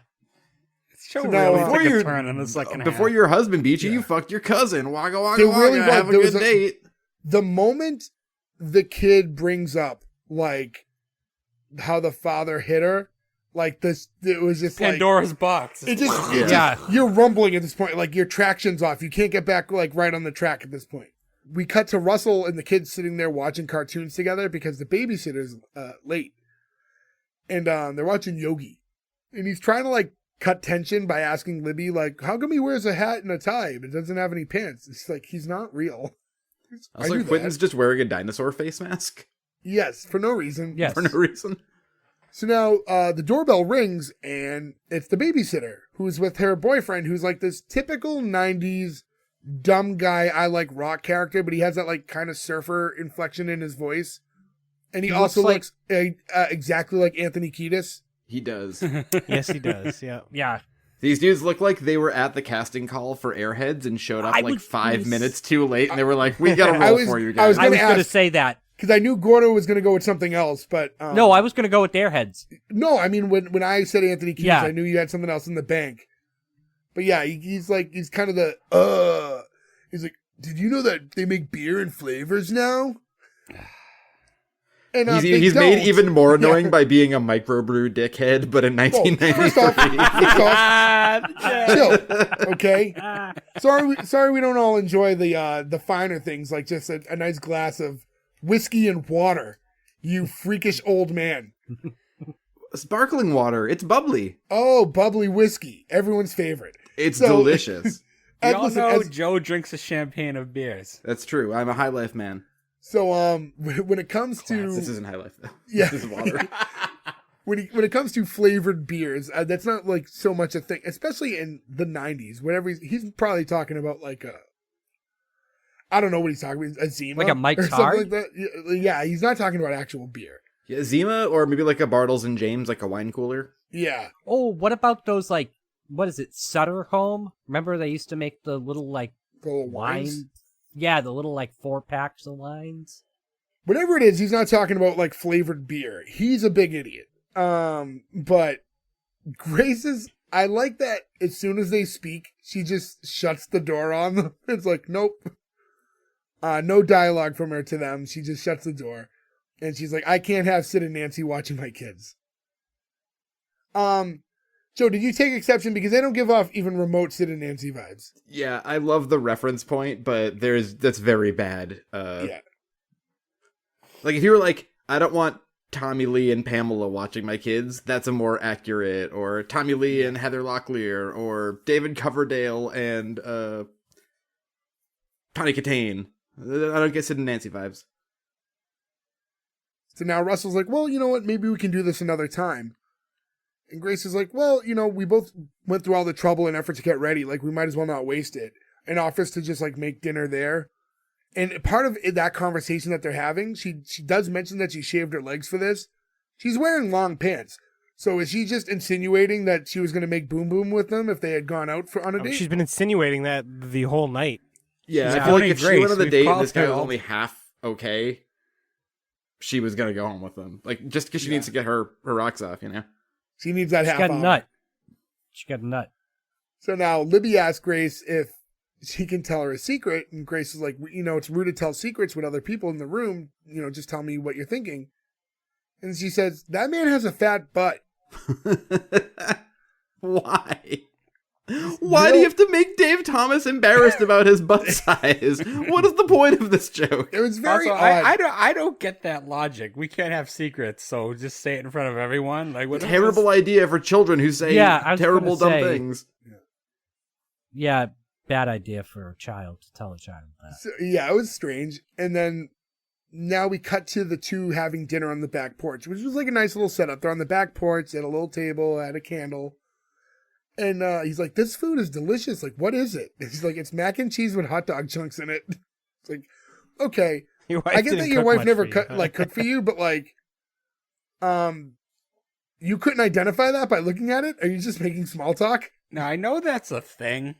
Show
So now,
really
before
took a
you-
turn in the second
Before
half.
your husband beat you,
Yeah.
you fucked your cousin. Waka, waka,
There
waka.
really was-
Have a
there
good
was a-
date.
The moment the kid brings up, like, how the father hit her, like, this, it was just like...
Pandora's box.
It just,
Yeah.
you're rumbling at this point. Like, your traction's off. You can't get back, like, right on the track at this point. We cut to Russell and the kids sitting there watching cartoons together because the babysitter's late. And they're watching Yogi. And he's trying to, like, cut tension by asking Libby, like, how come he wears a hat and a tie but doesn't have any pants? It's like, he's not real. I
Also,
knew
Quentin's
that.
just wearing a dinosaur face mask
Yes, for no reason.
Yes.
for no reason.
So now the doorbell rings, and it's the babysitter who's with her boyfriend, who's like this typical 90s dumb guy I like rock character, but he has that like kind of surfer inflection in his voice. And he also
looks
looks exactly like Anthony Kiedis.
He does.
yes, he does. Yeah.
Yeah.
These dudes look like they were at the casting call for Airheads and showed up
I
like
was-
5 minutes too late, and they were like, we got to
I
roll
was-
for you
I
guys.
was
I was
gonna
going to
ask-
say that.
Because I knew Gordo was going to go with something else, but...
No, I was going to go with Airheads.
No, I mean, when I said Anthony Kiedis,
Yeah.
I knew you had something else in the bank. But yeah, he's kind of the, he's like, did you know that they make beer and flavors now? And they
he's made
don't.
even more annoying by being a microbrew dickhead, but in
Well, first
1993.
chill, okay? Sorry we don't all enjoy the finer things, like just a nice glass of whiskey and water, you freakish old man.
Sparkling water. It's bubbly.
Oh, bubbly whiskey, everyone's favorite.
It's
So-
delicious.
We
And
all
listen,
know
as-
Joe drinks a champagne of beers.
That's true. I'm a high life man.
So when it comes to
This isn't high life though.
Yeah.
This is water.
when it comes to flavored beers, that's not like so much a thing, especially in the 90s. Whenever he's probably talking about like I don't know what he's talking about, a Zima,
Like a Mike's
or something
Hard?
like that. Yeah, he's not talking about actual beer.
Yeah, Zima, or maybe like a Bartles and James, like a wine cooler.
Yeah.
Oh, what about those, like, what is it, Sutter Home? Remember they used to make the little, like,
The little wines?
wine? Yeah, the little, like, 4-packs of wines.
Whatever it is, he's not talking about like flavored beer. He's a big idiot. But Grace's, I like that as soon as they speak, she just shuts the door on them. It's like, nope. No dialogue from her to them. She just shuts the door. And she's like, I can't have Sid and Nancy watching my kids. Joe, did you take exception? Because they don't give off even remote Sid and Nancy vibes.
Yeah, I love the reference point, but that's very bad.
Yeah.
Like, if you were like, I don't want Tommy Lee and Pamela watching my kids, that's a more accurate, or Tommy Lee and Heather Locklear, or David Coverdale and Tawny Katane. I don't get Sid and Nancy vibes.
So now Russell's like, well, you know what? Maybe we can do this another time. And Grace is like, well, you know, we both went through all the trouble and effort to get ready. Like, we might as well not waste it. And offers to just, like, make dinner there. And part of that conversation that they're having, she does mention that she shaved her legs for this. She's wearing long pants. So is she just insinuating that she was going to make Boom Boom with them if they had gone out on a date?
She's been insinuating that the whole night.
Yeah,
Yeah.
I feel like
Tony
if she
Grace,
went on the
we've
date and
called
this guy
her
was
all-
only half okay, she was gonna go home with them. Like, just because she needs to get her rocks off, you know?
She needs that
She
half
got a
hour.
nut. She got a nut.
So now Libby asks Grace if she can tell her a secret. And Grace is like, you know, it's rude to tell secrets with other people in the room. You know, just tell me what you're thinking. And she says, that man has a fat butt.
Why? Why do you have to make Dave Thomas embarrassed about his butt size? What is the point of this joke?
It was very
Also,
odd.
I don't get that logic. We can't have secrets, so just say it in front of everyone. Like, what
Terrible idea for children who say
Yeah, I was
terrible, dumb
gonna say-
things.
Yeah, bad idea for a child to tell a child that.
So, yeah, it was strange. And then now we cut to the two having dinner on the back porch, which was like a nice little setup. They're on the back porch at a little table, at a candle. And he's like, this food is delicious. Like, what is it? And he's like, it's mac and cheese with hot dog chunks in it. It's like, okay.
Your wife
I get
didn't
that your
cook
wife
much
never
for you.
cooked for you, but like, you couldn't identify that by looking at it? Are you just making small talk?
Now, I know that's a thing.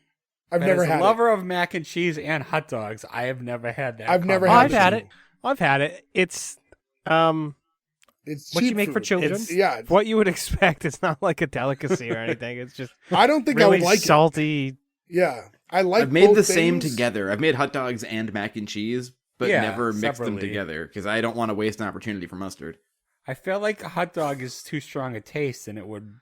I've
but
never
as
had
a lover of mac and cheese and hot dogs, I have never had that.
I've never
Oh,
had
I've had it.
I've had it. It's
It's
What you
cheap
make for
food.
children?
It's, yeah,
what you would expect. It's not like a delicacy or anything. It's just
I don't think I
really
would like it.
salty.
Yeah, I like.
I've made
both
the same
things.
together. I've made hot dogs and mac and cheese, but
Yeah,
never mixed them
separately.
together because I don't want to waste an opportunity for mustard.
I feel like a hot dog is too strong a taste, and it would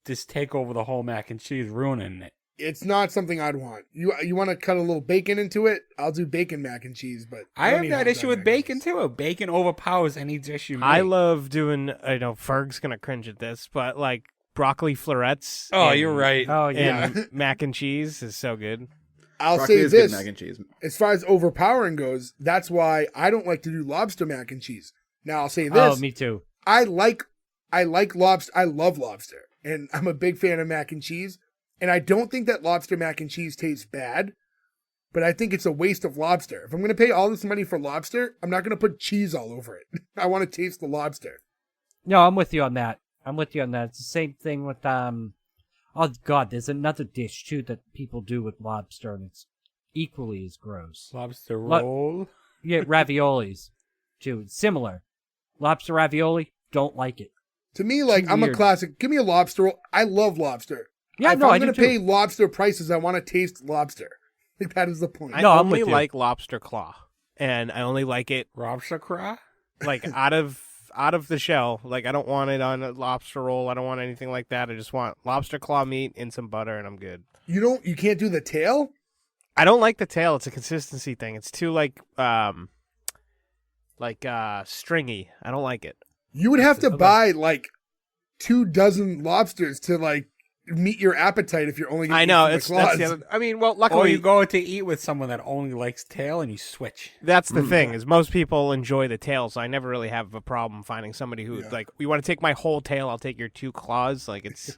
just take over the whole mac and cheese, ruining it.
It's not something I'd want. You want to cut a little bacon into it? I'll do bacon mac and cheese, but
I
don't
have
eat
that
hot
issue
dog
with
mac and
bacon
cheese.
too. Bacon overpowers any dish you make.
I love doing. I know Ferg's gonna cringe at this, but like broccoli florets.
Oh,
and-
you're right.
Oh, yeah.
And mac and cheese is so good.
I'll
Broccoli
say
is good
this:
mac and cheese.
as far as overpowering goes, that's why I don't like to do lobster mac and cheese. Now I'll say
Oh,
this:
me too.
I like lobster. I love lobster, and I'm a big fan of mac and cheese. And I don't think that lobster mac and cheese tastes bad, but I think it's a waste of lobster. If I'm going to pay all this money for lobster, I'm not going to put cheese all over it. I want to taste the lobster.
No, I'm with you on that. It's the same thing with oh god, there's another dish too that people do with lobster and it's equally as gross.
Lobster
Lo-
roll.
Yeah, raviolis too. It's similar. Lobster ravioli, don't like it.
To me, like,
Too
I'm a
weird.
classic. Give me a lobster roll. I love lobster.
Yeah,
if
no,
I'm
I do
going to
too.
pay lobster prices, I want to taste lobster. Like, that is the point.
I
No, I'm
only
with you.
like lobster claw, and I only like it
Lobster craw?
like out of the shell. Like I don't want it on a lobster roll. I don't want anything like that. I just want lobster claw meat and some butter, and I'm good.
You can't do the tail?
I don't like the tail. It's a consistency thing. It's too stringy. I don't like it.
You would have to
Okay.
buy like 24 lobsters to like meet your appetite if you're only going
I
to
know.
eat
That's
claws.
the other, I mean, well,
Or
luckily,
you go to eat with someone that only likes tail and you switch.
that's the thing, is most people enjoy the tail, so I never really have a problem finding somebody who, like, you want to take my whole tail, I'll take your 2 claws. Like, it's...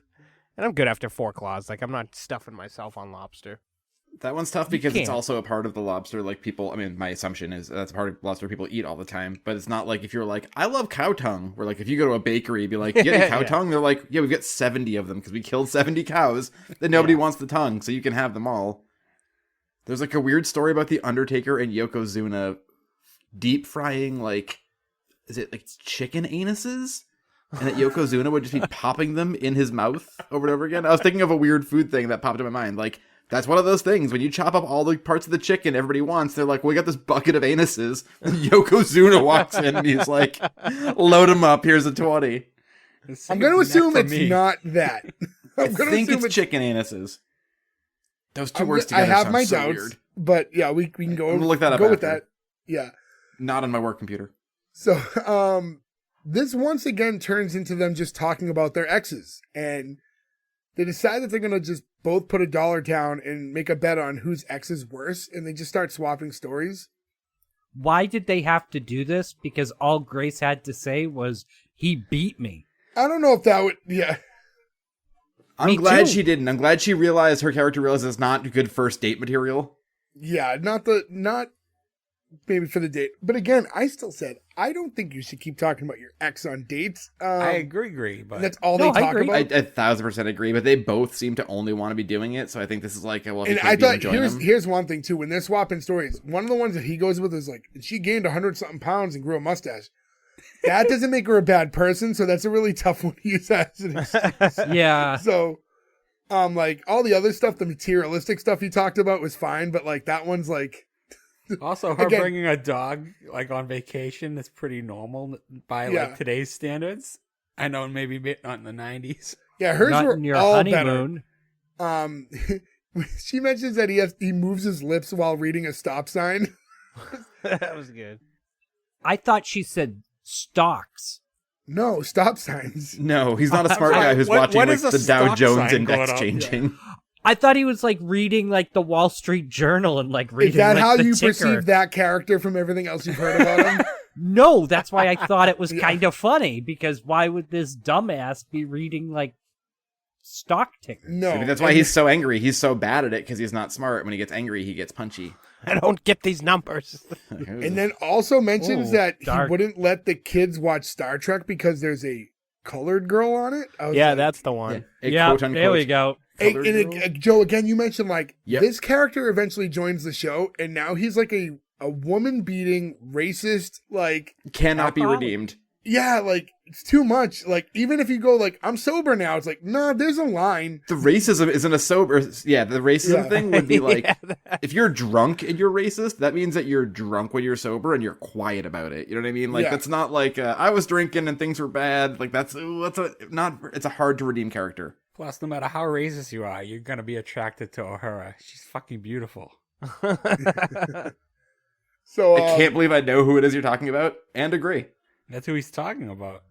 And I'm good after 4 claws. Like, I'm not stuffing myself on lobster.
That one's tough because it's
can't.
also a part of the lobster, like people, I mean, my assumption is that's a part of lobster people eat all the time, but it's not like if you're like, I love cow tongue, where like if you go to a bakery, be like, you get any cow tongue? They're like, yeah, we've got 70 of them because we killed 70 cows, then nobody wants the tongue, so you can have them all. There's like a weird story about The Undertaker and Yokozuna deep frying, like, is it like chicken anuses? And that Yokozuna would just be popping them in his mouth over and over again. I was thinking of a weird food thing that popped in my mind. Like, that's one of those things. When you chop up all the parts of the chicken everybody wants, they're like, well, we got this bucket of anuses. And Yokozuna walks in and he's like, load them up. Here's a 20.
I'm going to assume it's not that.
I think it's chicken anuses. Those two words together
I have
sound
my
so
doubts,
weird.
but yeah, we can go.
I'm gonna look that up
Go with
after.
that. Yeah.
Not on my work computer.
So, this once again turns into them just talking about their exes, and they decide that they're going to just both put $1 down and make a bet on whose ex is worse, and they just start swapping stories.
Why did they have to do this? Because all Grace had to say was, he beat me.
I don't know if that would, yeah.
I'm
Me
glad
too.
she didn't. I'm glad she realized her character realized it's not good first date material.
Yeah, not maybe for the date. But again, I still said, I don't think you should keep talking about your ex on dates.
I agree, but
That's all
No,
they
I
talk
agree.
about.
I 1,000% agree, but they both seem to only want to be doing it, so I think this is like, well, if
And
you
I
can't beat them,
thought,
join them.
here's one thing too. When they're swapping stories, one of the ones that he goes with is like, she gained 100-something pounds and grew a mustache. That doesn't make her a bad person, so that's a really tough one to use as an excuse.
Yeah.
So, like all the other stuff, the materialistic stuff he talked about was fine, but like that one's like,
also her
Again-
bringing a dog like on vacation is pretty normal by like today's standards. I know maybe not in the 90s.
yeah, hers
Not
were
in your
all
honeymoon.
better. She mentions that he moves his lips while reading a stop sign.
That was good.
I thought she said stocks.
No, stop signs.
No, he's not a smart guy who's watching
what
like
is a
the Dow
stop
Jones
sign
index
going up?
changing.
I thought he was like reading like the Wall Street Journal and like reading
Is that
like,
how
the
you
ticker.
perceive that character from everything else you've heard about him?
No, that's why I thought it was
Yeah.
kind of funny, because why would this dumbass be reading like stock tickers?
No.
Maybe that's why he's so angry. He's so bad at it because he's not smart. When he gets angry, he gets punchy.
I don't get these numbers.
And then also mentions
Ooh,
that
dark.
he wouldn't let the kids watch Star Trek because there's a colored girl on it. I was
Yeah,
like,
that's the one.
A
Yeah,
quote unquote
there we go.
Hey,
colored
and
girl.
Joe, again, you mentioned like
Yep.
this character eventually joins the show, and now he's like a woman beating racist, like,
cannot be
alcoholic.
redeemed.
yeah, like it's too much. Like, even if you go like, I'm sober now, it's like, nah, there's a line.
The racism isn't a sober. Yeah, the racism
Yeah.
thing would be like,
Yeah,
if you're drunk and you're racist, that means that you're drunk when you're sober and you're quiet about it. You know what I mean? Like,
Yeah.
that's not like I was drinking and things were bad. Like it's a hard to redeem character.
Plus, no matter how racist you are, you're gonna be attracted to Uhura. She's fucking beautiful.
So
I can't believe I know who it is you're talking about and agree.
That's who he's talking about.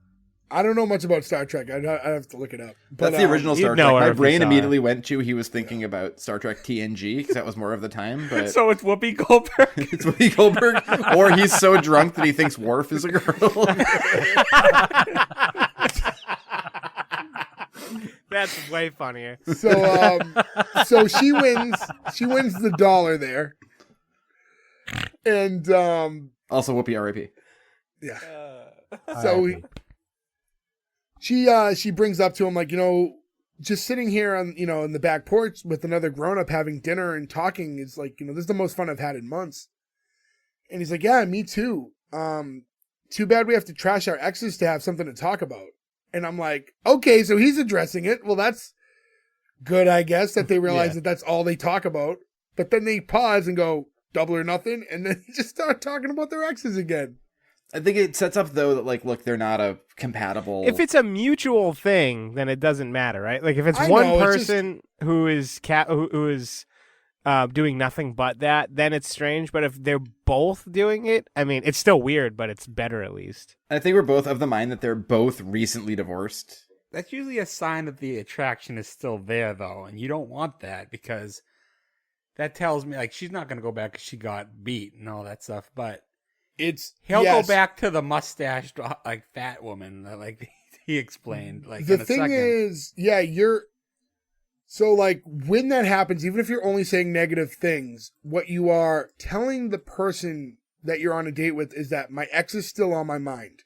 I don't know much about Star Trek. I'd have to look it up. But,
That's the original Star
you'd know
Trek.
her
My
if you
brain
saw
immediately
her.
went to he was thinking about Star Trek TNG because that was more of the time. But
So it's Whoopi Goldberg.
it's Whoopi Goldberg, or he's so drunk that he thinks Worf is a girl.
That's way funnier.
So she wins. She wins the $1 there, and
Also, Whoopi R.I.P.
yeah. So she brings up to him like, just sitting here on in the back porch with another grown up having dinner and talking is like, this is the most fun I've had in months. And he's like, yeah, me too. Too bad we have to trash our exes to have something to talk about. And I'm like, okay, so he's addressing it. Well, that's good, I guess, that they realize that that's all they talk about. But then they pause and go, double or nothing, and then just start talking about their exes again.
I think it sets up though that like, look, they're not a compatible.
If it's a mutual thing, then it doesn't matter, right? Like if it's
I
one
know, it's
person who is who is doing nothing but that, then it's strange. But if they're both doing it, I mean, it's still weird, but it's better at least.
I think we're both of the mind that they're both recently divorced.
That's usually a sign that the attraction is still there, though, and you don't want that because that tells me like she's not gonna go back because she got beat and all that stuff. But he'll go back to the mustached like fat woman, like he explained. Like
the thing is, so like when that happens, even if you're only saying negative things, what you are telling the person that you're on a date with is that my ex is still on my mind.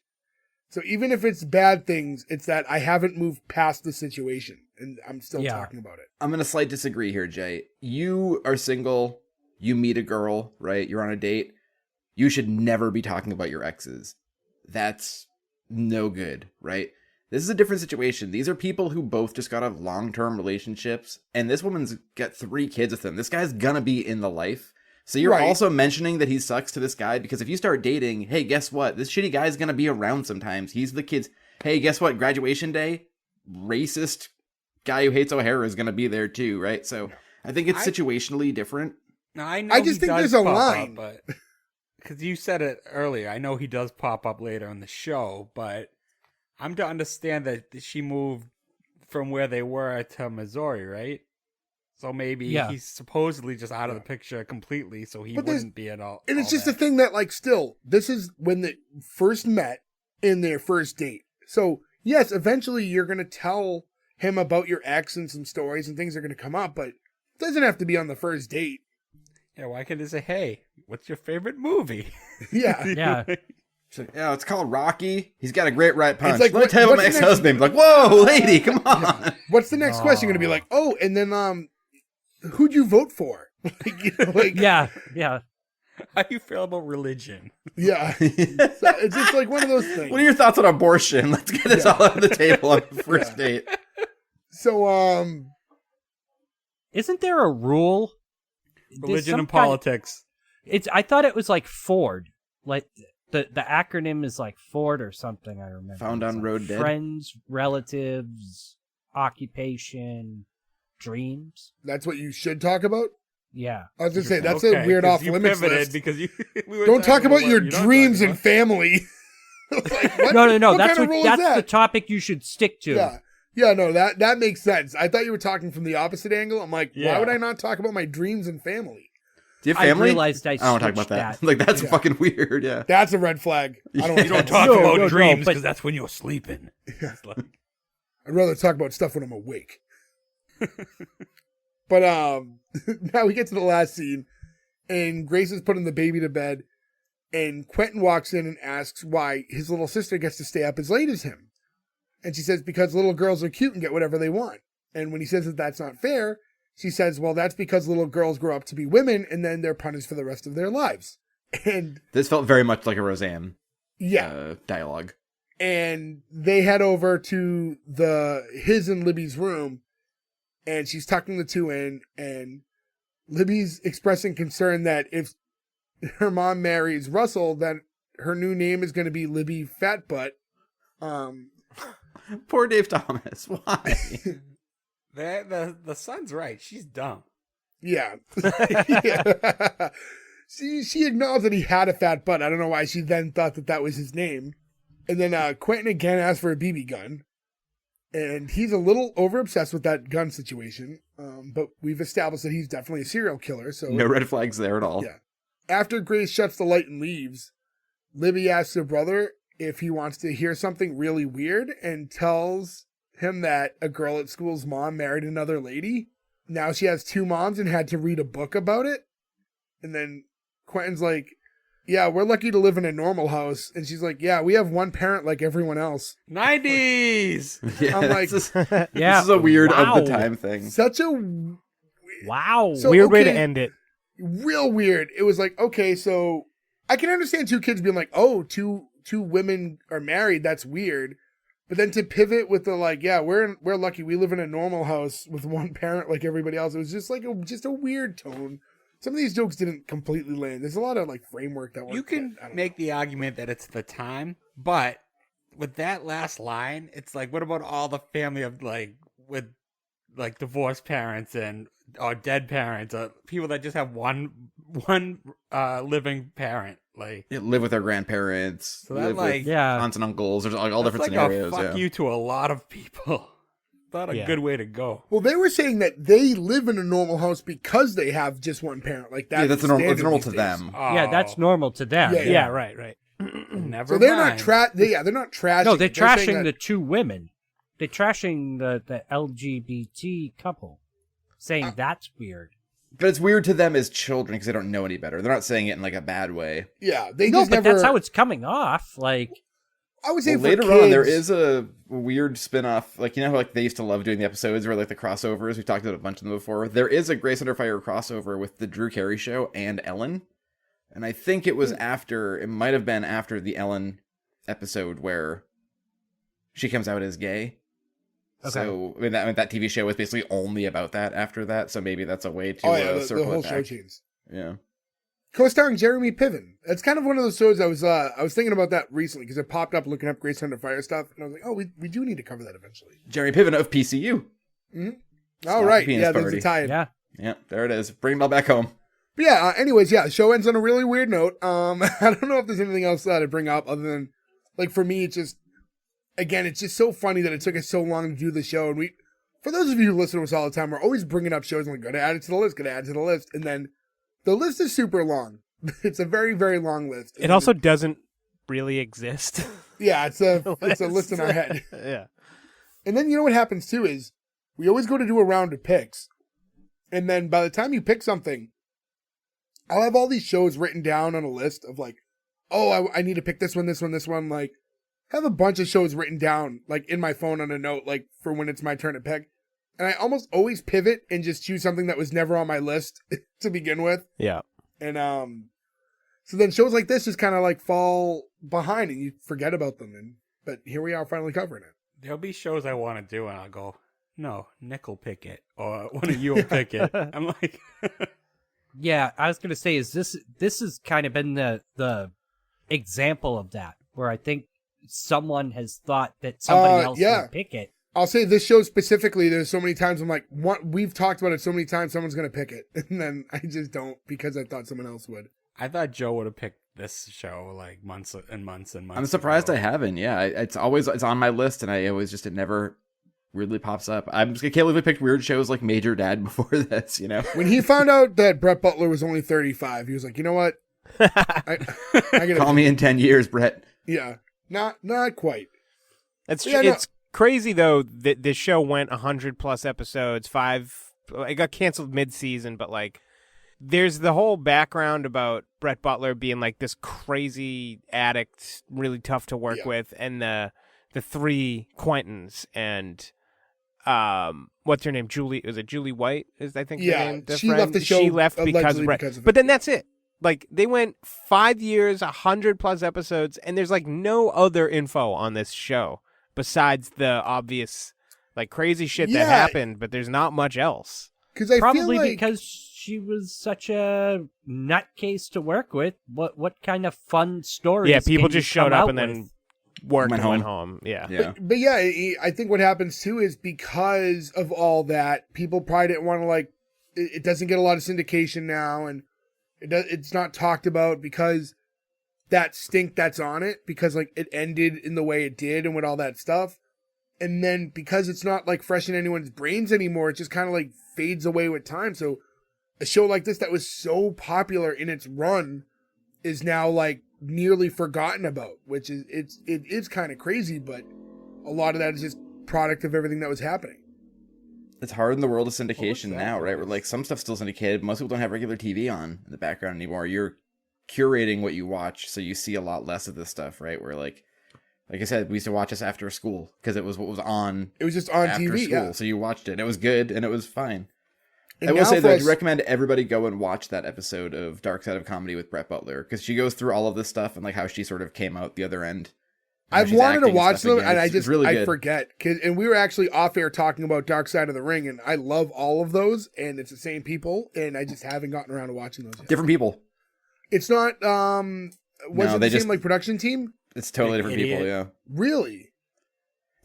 So even if it's bad things, it's that I haven't moved past the situation and I'm still talking about it.
I'm going to slight disagree here, Jay. You are single. You meet a girl, right? You're on a date. You should never be talking about your exes. That's no good, right? This is a different situation. These are people who both just got out of long-term relationships, and this woman's got 3 kids with him. This guy's going to be in the life. So you're also mentioning that he sucks to this guy because if you start dating, hey, guess what? This shitty guy's going to be around sometimes. He's the kid's, hey, guess what? Graduation day, racist guy who hates O'Hara is going to be there too, right? So I think it's situationally different.
No, I know.
I just think there's a line.
Because you said it earlier. I know he does pop up later in the show, but I'm to understand that she moved from where they were to Missouri, right? So maybe he's supposedly just out of the picture completely, so he wouldn't be at all.
And it's just a thing that, like, still, this is when they first met in their first date. So, yes, eventually you're going to tell him about your ex and some stories and things are going to come up, but it doesn't have to be on the first date.
Yeah, why can't they say, hey, what's your favorite movie?
Yeah.
Yeah.
So, it's called Rocky. He's got a great right punch.
Like,
Let me tell you about my ex-husband. Like, whoa, lady, come on.
Yeah. What's the next question going to be like? Oh, and then, who'd you vote for?
Yeah.
How do you feel about religion?
Yeah. So it's just like one of those things.
What are your thoughts on abortion? Let's get this all on the table on the first date.
So,
isn't there a rule?
Religion and politics.
I thought it was like Ford. Like the acronym is like Ford or something, I remember.
Found on Road Dead.
Friends, relatives, occupation, dreams.
That's what you should talk about?
Yeah.
I was going to say, that's a weird off-limits list.
Because
don't talk about your dreams and family. Like, what?
No.
What
That's
kind of rule is that?
the topic you should stick to.
Yeah, no, that makes sense. I thought you were talking from the opposite angle. I'm like, why would I not talk about my dreams and family?
Do you have family?
I realized I
don't want to talk about that. Like, that's fucking weird, yeah.
That's a red flag. I don't
You don't talk about dreams because that's when you're sleeping.
Yeah. I'd rather talk about stuff when I'm awake. But now we get to the last scene, and Grace is putting the baby to bed, and Quentin walks in and asks why his little sister gets to stay up as late as him. And she says, because little girls are cute and get whatever they want. And when he says that that's not fair, she says, well, that's because little girls grow up to be women and then they're punished for the rest of their lives. And
this felt very much like a Roseanne dialogue.
And they head over to his and Libby's room, and she's tucking the two in, and Libby's expressing concern that if her mom marries Russell, that her new name is going to be Libby Fatbutt.
Poor Dave Thomas. Why?
The son's right. She's dumb.
Yeah. Yeah. She acknowledged that he had a fat butt. I don't know why she then thought that was his name. And then Quentin again asked for a BB gun. And he's a little over-obsessed with that gun situation. But we've established that he's definitely a serial killer. So
no red flags there at all.
Yeah. After Grace shuts the light and leaves, Libby asks her brother if he wants to hear something really weird and tells him that a girl at school's mom married another lady. Now she has 2 moms and had to read a book about it. And then Quentin's like, yeah, we're lucky to live in a normal house. And she's like, yeah, we have one parent like everyone else.
90s!
Yeah,
I'm like,
this is a weird of the time thing.
Such a...
Wow.
So,
weird way to end it.
Real weird. It was like, okay, so I can understand 2 kids being like, oh, two women are married. That's weird. But then to pivot with the like, yeah, we're lucky. We live in a normal house with one parent like everybody else. It was just like a weird tone. Some of these jokes didn't completely land. There's a lot of like framework that
you can make the argument that it's the time, but with that last line, it's like, what about all the family of like with like divorced parents or dead parents or people that just have one one living parent. Like,
You live with their grandparents,
so that
live
like
with
Yeah.
aunts and uncles. There's all
that's
different
like
scenarios.
a fuck
Yeah.
you to a lot of people. Not a
Yeah.
good way to go.
Well, they were saying that they live in a normal house because they have just one parent. Like
Yeah, that's normal. It's
standard
normal
these
to
days.
them.
Yeah, that's normal to them.
Yeah,
Yeah, right.
Never
So they're
mind.
they're not trashing.
No, they're
it. saying
trashing
that-
the two women. They're trashing the LGBT couple, saying that's weird.
But it's weird to them as children because they don't know any better. They're not saying it in like a bad way.
Yeah, they
No,
just
but
never.
that's how it's coming off. Like,
I would say
Well,
for
later
kids,
on, there is a weird spin-off. Like, you know how like they used to love doing the episodes where like the crossovers. We've talked about a bunch of them before. There is a Grace Under Fire crossover with the Drew Carey Show and Ellen. And I think it was after, it might have been after the Ellen episode where she comes out as gay.
Okay.
So I mean, that TV show was basically only about that after that. So maybe that's a way to
Oh yeah, the
circle
whole
it
show
back.
changes.
Yeah.
Co-starring Jeremy Piven. That's kind of one of those shows I was thinking about that recently because it popped up looking up Grace Under Fire stuff, and I was like, oh, we do need to cover that eventually.
Jeremy Piven of PCU.
All
the
right,
penis
yeah, there's
party.
a tie-in.
yeah.
Yeah, there it is. Bring it all back home.
But yeah, anyways, yeah, the show ends on a really weird note. I don't know if there's anything else that I'd bring up other than, like, for me, it's just, again, it's just so funny that it took us so long to do the show. And for those of you who listen to us all the time, we're always bringing up shows and we're going to add it to the list, going to add it to the list. And then the list is super long. It's a very, very long list.
It also doesn't really exist.
Yeah, it's a list in our head.
Yeah.
And then you know what happens too is we always go to do a round of picks. And then by the time you pick something, I'll have all these shows written down on a list of like, oh, I need to pick this one, this one, this one. Like, have a bunch of shows written down, like in my phone on a note, like for when it's my turn to pick. And I almost always pivot and just choose something that was never on my list to begin with.
Yeah.
And so then shows like this just kind of like fall behind and you forget about them. But here we are finally covering it.
There'll be shows I want to do, and I'll go, no, Nick will pick it, or one of you will pick it. I'm like,
Yeah, I was gonna say, this has kind of been the example of that, where I think someone has thought that somebody else
yeah.
would pick it.
I'll say this show specifically, there's so many times I'm like, we've talked about it so many times, someone's going to pick it. And then I just don't because I thought someone else would.
I thought Joe would have picked this show like months and months and months.
I'm surprised
ago.
I haven't. Yeah, it's on my list, and I always just it never really pops up. I can't believe I picked weird shows like Major Dad before this. You know,
When he found out that Brett Butler was only 35, he was like, you know what? I gotta
call me in 10 years, Brett.
Yeah, not quite.
It's
Yeah, no.
it's crazy though that this show went 100+ episodes. It got canceled mid-season, but like there's the whole background about Brett Butler being like this crazy addict, really tough to work
Yeah.
with, and the three Quentins and what's her name? Julie, is it Julie White? Is I think her
Yeah,
name? The
she
friend?
left the show
She left because
allegedly
of Brett.
because of
But
it,
then
yeah.
that's it. Like they went 5 years, 100+ episodes, and there's like no other info on this show besides the obvious like crazy shit
Yeah.
that happened. But there's not much else.
Because I
Probably
feel like,
because she was such a nutcase to work with. What kind of fun stories?
Yeah, people
can you
just showed
come
up
out
and then
with?
worked
Went
and went
home.
home. Yeah.
Yeah,
but yeah, I think what happens too is because of all that, people probably didn't want to like, it doesn't get a lot of syndication now, and it's not talked about because that stink that's on it, because like it ended in the way it did and with all that stuff. And then because it's not like fresh in anyone's brains anymore, it just kind of like fades away with time. So a show like this that was so popular in its run is now like nearly forgotten about, which is it is kind of crazy, but a lot of that is just product of everything that was happening.
it's hard in the world of syndication
that
now, right? Where like some stuff's still syndicated, but most people don't have regular TV on in the background anymore. You're curating what you watch, so you see a lot less of this stuff, right? Where like I said, we used to watch this after school because it was what was on.
It was just on
after
TV,
school,
yeah.
so you watched it, and it was good, and it was fine.
And
I will
now
say
for
that I
us-
do recommend everybody go and watch that episode of Dark Side of Comedy with Brett Butler, because she goes through all of this stuff and like how she sort of came out the other end. and how
I've
she's
wanted to
acting
watch
stuff
them,
again.
and I
It's
just
really
I
good.
forget. And we were actually off air talking about Dark Side of the Ring, and I love all of those, and it's the same people, and I just haven't gotten around to watching those yet.
Different people.
It's not was
No,
it
they
the same
just-
like production team?
It's totally different people.
Idiot.
Yeah.
Really?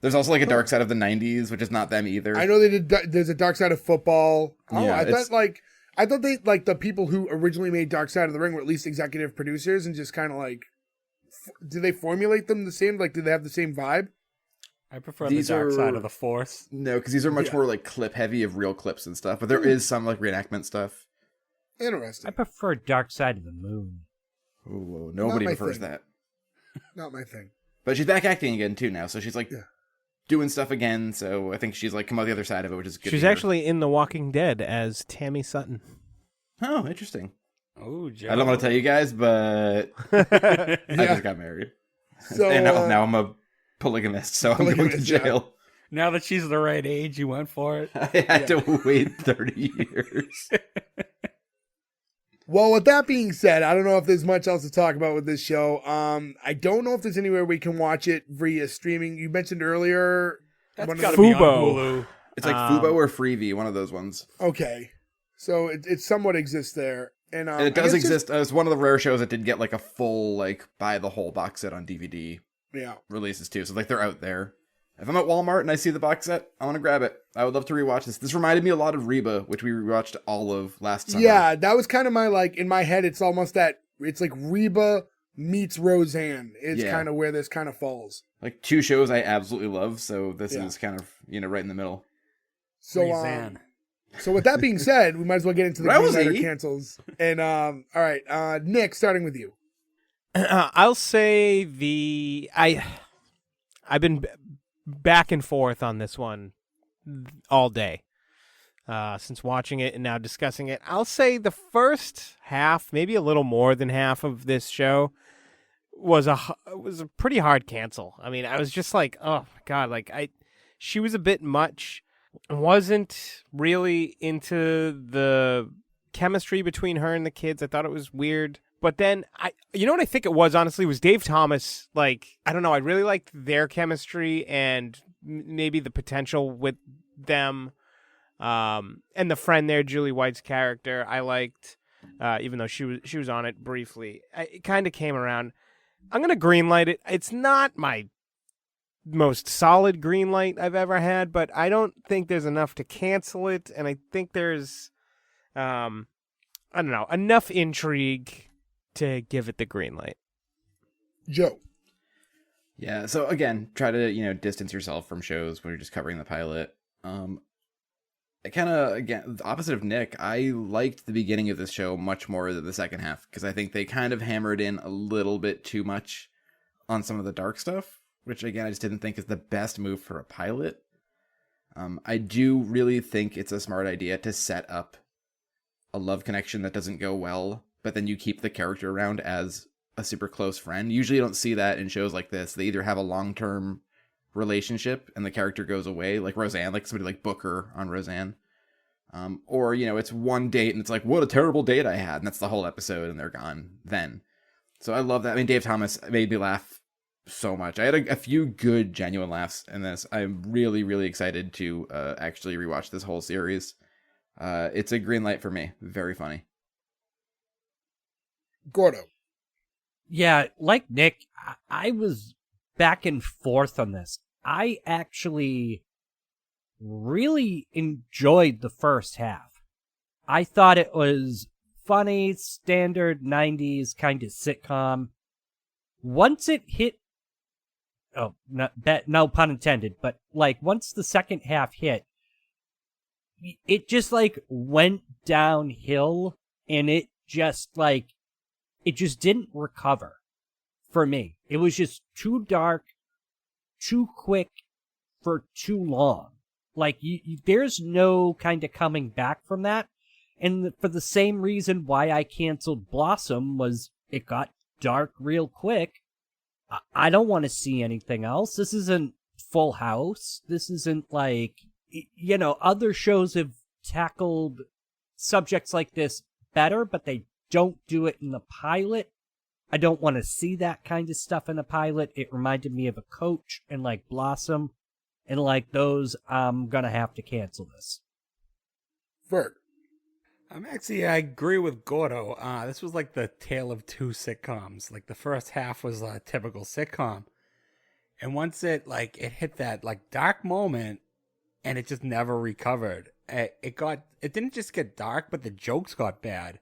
There's also like a Dark Side of the '90s, which is not them either.
I know they did. There's a Dark Side of Football. Oh,
Yeah,
I
it's-
thought like I thought they, like, the people who originally made Dark Side of the Ring were at least executive producers and just kind of like, did they formulate them the same? Like, did they have the same vibe?
I prefer
These
the dark
are-
side of the Force.
No, because these are much more like clip heavy of real clips and stuff, but there is some like reenactment stuff.
Interesting.
I prefer Dark Side of the Moon.
Ooh, nobody
my
prefers
thing.
that.
Not my thing.
But she's back acting again too now, so she's like
Yeah.
doing stuff again. So I think she's like come out the other side of it, which is good.
She's
to hear.
actually in The Walking Dead as Tammy Sutton.
Oh, interesting.
Oh, Joe.
I don't want to tell you guys, but I just got married,
So
and now I'm a polygamist, so I'm going to
Polygamist, yeah.
jail.
Now that she's the right age, you went for it.
I had to wait 30 years.
Well, with that being said, I don't know if there's much else to talk about with this show. I don't know if there's anywhere we can watch it via streaming. You mentioned earlier.
That's
one of
got to
the-
be on
Fubo.
Hulu.
It's like Fubo or Freevee, one of those ones.
Okay, so it somewhat exists there, and
And it
I
does
guess
exist. It's one of the rare shows that did get like a full like buy the whole box set on DVD
yeah.
releases too. So like they're out there. If I'm at Walmart and I see the box set, I want to grab it. I would love to rewatch this. This reminded me a lot of Reba, which we rewatched all of last summer.
Yeah, that was kind of my, like, in my head, it's almost that, it's like Reba meets Roseanne. It's
Yeah.
kind of where this kind of falls.
Like two shows I absolutely love. So this
Yeah.
is kind of, right in the middle.
So,
Roseanne.
so with that being said, we might as well get into the Green
Rosie.
Light or cancels. And, all right, Nick, starting with you.
I'll say I've been back and forth on this one all day since watching it and now discussing it. I'll say the first half, maybe a little more than half of this show was a pretty hard cancel. I mean, I was just like, oh my God, like she was a bit much. Wasn't really into the chemistry between her and the kids. I thought it was weird. But then you know what I think it was, honestly, was Dave Thomas. Like, I don't know. I really liked their chemistry and maybe the potential with them. And the friend there, Julie White's character, I liked, even though she was on it briefly. It kind of came around. I'm going to greenlight it. It's not my most solid green light I've ever had, but I don't think there's enough to cancel it. And I think there's, I don't know, enough intrigue to give it the green light.
Joe.
Yeah. So again, try to, distance yourself from shows when you're just covering the pilot. I kind of, again, the opposite of Nick, I liked the beginning of this show much more than the second half, because I think they kind of hammered in a little bit too much on some of the dark stuff, which again, I just didn't think is the best move for a pilot. I do really think it's a smart idea to set up a love connection that doesn't go well, but then you keep the character around as a super close friend. Usually you don't see that in shows like this. They either have a long-term relationship and the character goes away, like Roseanne, like somebody like Booker on Roseanne. Or, it's one date and it's like, what a terrible date I had. And that's the whole episode and they're gone then. So I love that. I mean, Dave Thomas made me laugh so much. I had a few good, genuine laughs in this. I'm really, really excited to actually rewatch this whole series. It's a green light for me. Very funny.
Gordo.
Yeah, like Nick, I was back and forth on this. I actually really enjoyed the first half. I thought it was funny, standard 90s kind of sitcom. Once it hit, no pun intended, but like once the second half hit, it just like went downhill and it just didn't recover for me. It was just too dark, too quick for too long. Like, there's no kind of coming back from that. And for the same reason why I canceled Blossom was it got dark real quick. I don't want to see anything else. This isn't Full House. This isn't like, other shows have tackled subjects like this better, but they don't do it in the pilot. I don't want to see that kind of stuff in a pilot. It reminded me of a Coach and like Blossom. And like those, I'm going to have to cancel this.
Ferg.
I agree with Gordo. This was like the tale of two sitcoms. Like the first half was a typical sitcom. And once it hit that like dark moment, and it just never recovered. It didn't just get dark, but the jokes got bad.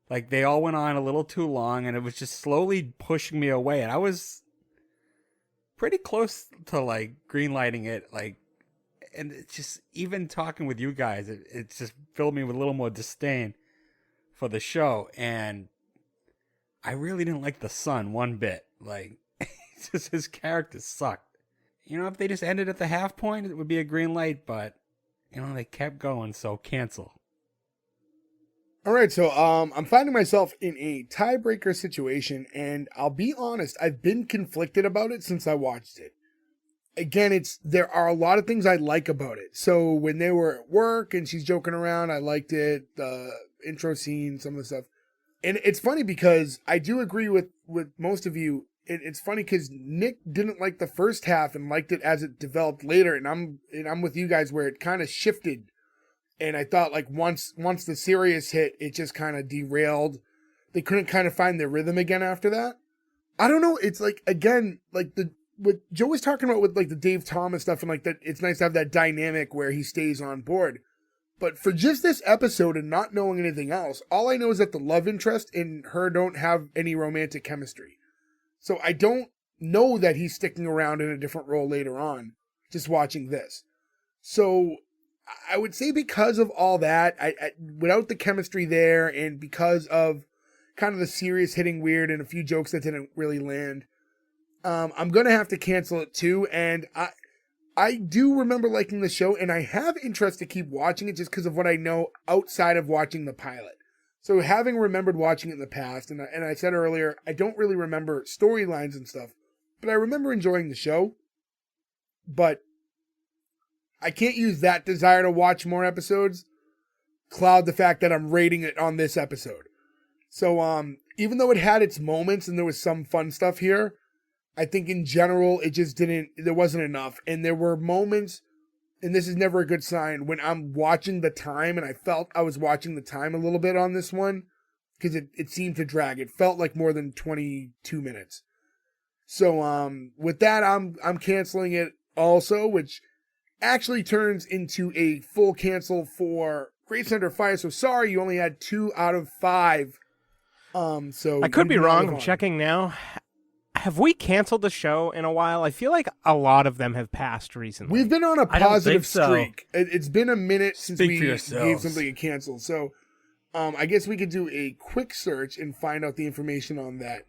Like, they all went on a little too long, and it was just slowly pushing me away. And I was pretty close to, like, greenlighting it. Like, and it's just, even talking with you guys, it just filled me with a little more disdain for the show. And I really didn't like the son one bit. Like, just his character sucked. You know, if they just ended at the half point, it would be a green light. But, you know, they kept going, so cancel.
All right, so I'm finding myself in a tiebreaker situation, and I'll be honest, I've been conflicted about it since I watched it. Again, there are a lot of things I like about it. So when they were at work and she's joking around, I liked it. The intro scene, some of the stuff. And it's funny because I do agree with most of you. It's funny because Nick didn't like the first half and liked it as it developed later, and I'm with you guys where it kind of shifted. And I thought, like, once the serious hit, it just kind of derailed. They couldn't kind of find their rhythm again after that. I don't know. It's like, again, like what Joe was talking about with, like, the Dave Thomas stuff and, like, that it's nice to have that dynamic where he stays on board. But for just this episode and not knowing anything else, all I know is that the love interest and her don't have any romantic chemistry. So I don't know that he's sticking around in a different role later on, just watching this. So I would say because of all that, I without the chemistry there and because of kind of the serious hitting weird and a few jokes that didn't really land, I'm going to have to cancel it too. And I do remember liking the show, and I have interest to keep watching it just because of what I know outside of watching the pilot. So having remembered watching it in the past, and I said earlier, I don't really remember storylines and stuff, but I remember enjoying the show. But I can't use that desire to watch more episodes cloud the fact that I'm rating it on this episode. So even though it had its moments and there was some fun stuff here, I think in general there wasn't enough. And there were moments, and this is never a good sign, when I'm watching the time, and I felt I was watching the time a little bit on this one because it seemed to drag. It felt like more than 22 minutes. So with that, I'm canceling it also, which actually turns into a full cancel for Grace Under Fire. So sorry, you only had 2 out of 5. So
I could be wrong. I'm checking now. Have we canceled the show in a while? I feel like a lot of them have passed recently.
We've been on a positive streak.
So.
It's been a minute since we gave
yourselves.
something a cancel. So I guess we could do a quick search and find out the information on that.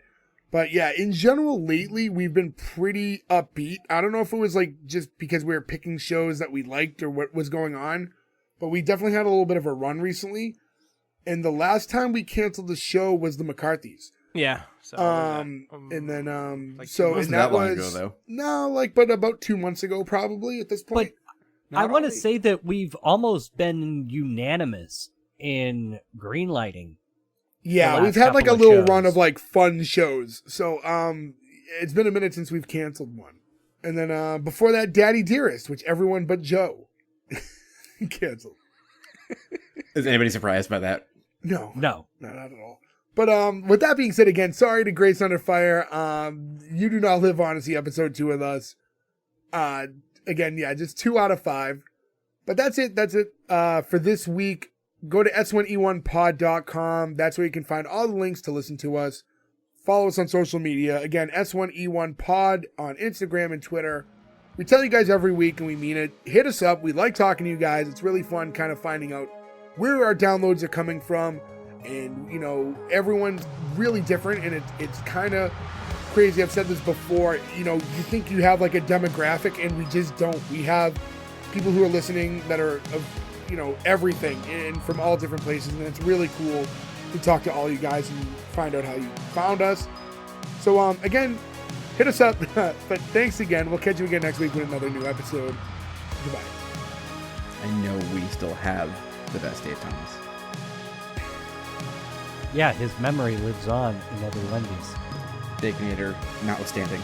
But yeah, in general, lately, we've been pretty upbeat. I don't know if it was like just because we were picking shows that we liked or what was going on, but we definitely had a little bit of a run recently. And the last time we canceled the show was the McCarthys.
Yeah. So
and then,
Like
so,
wasn't
and that
that long
was,
ago, though.
no, like, but about 2 months ago, probably at this point.
I want to say that we've almost been unanimous in greenlighting.
Yeah,
the
we've
last
had like a
couple of
little
shows.
run of like fun shows. So, it's been a minute since we've canceled one. And then, before that, Daddy Dearest, which everyone but Joe canceled.
Is anybody surprised by that?
No,
No.
not at all. But, with that being said, again, sorry to Grace Under Fire. You do not live on to see episode 2 with us. Again, yeah, just 2 out of 5. But that's it. That's it, for this week. Go to S1E1pod.com. That's where you can find all the links to listen to us. Follow us on social media. Again, S1E1pod on Instagram and Twitter. We tell you guys every week, and we mean it. Hit us up. We like talking to you guys. It's really fun kind of finding out where our downloads are coming from. And, you know, everyone's really different, and it's kind of crazy. I've said this before. You know, you think you have like a demographic, and we just don't. We have people who are listening that are of, you know, everything and from all different places, and it's really cool to talk to all you guys and find out how you found us. So again, hit us up. But thanks again. We'll catch you again next week with another new episode. Goodbye.
I know we still have the best Dave Thomas.
Yeah, his memory lives on in other Wendy's.
Baconator notwithstanding.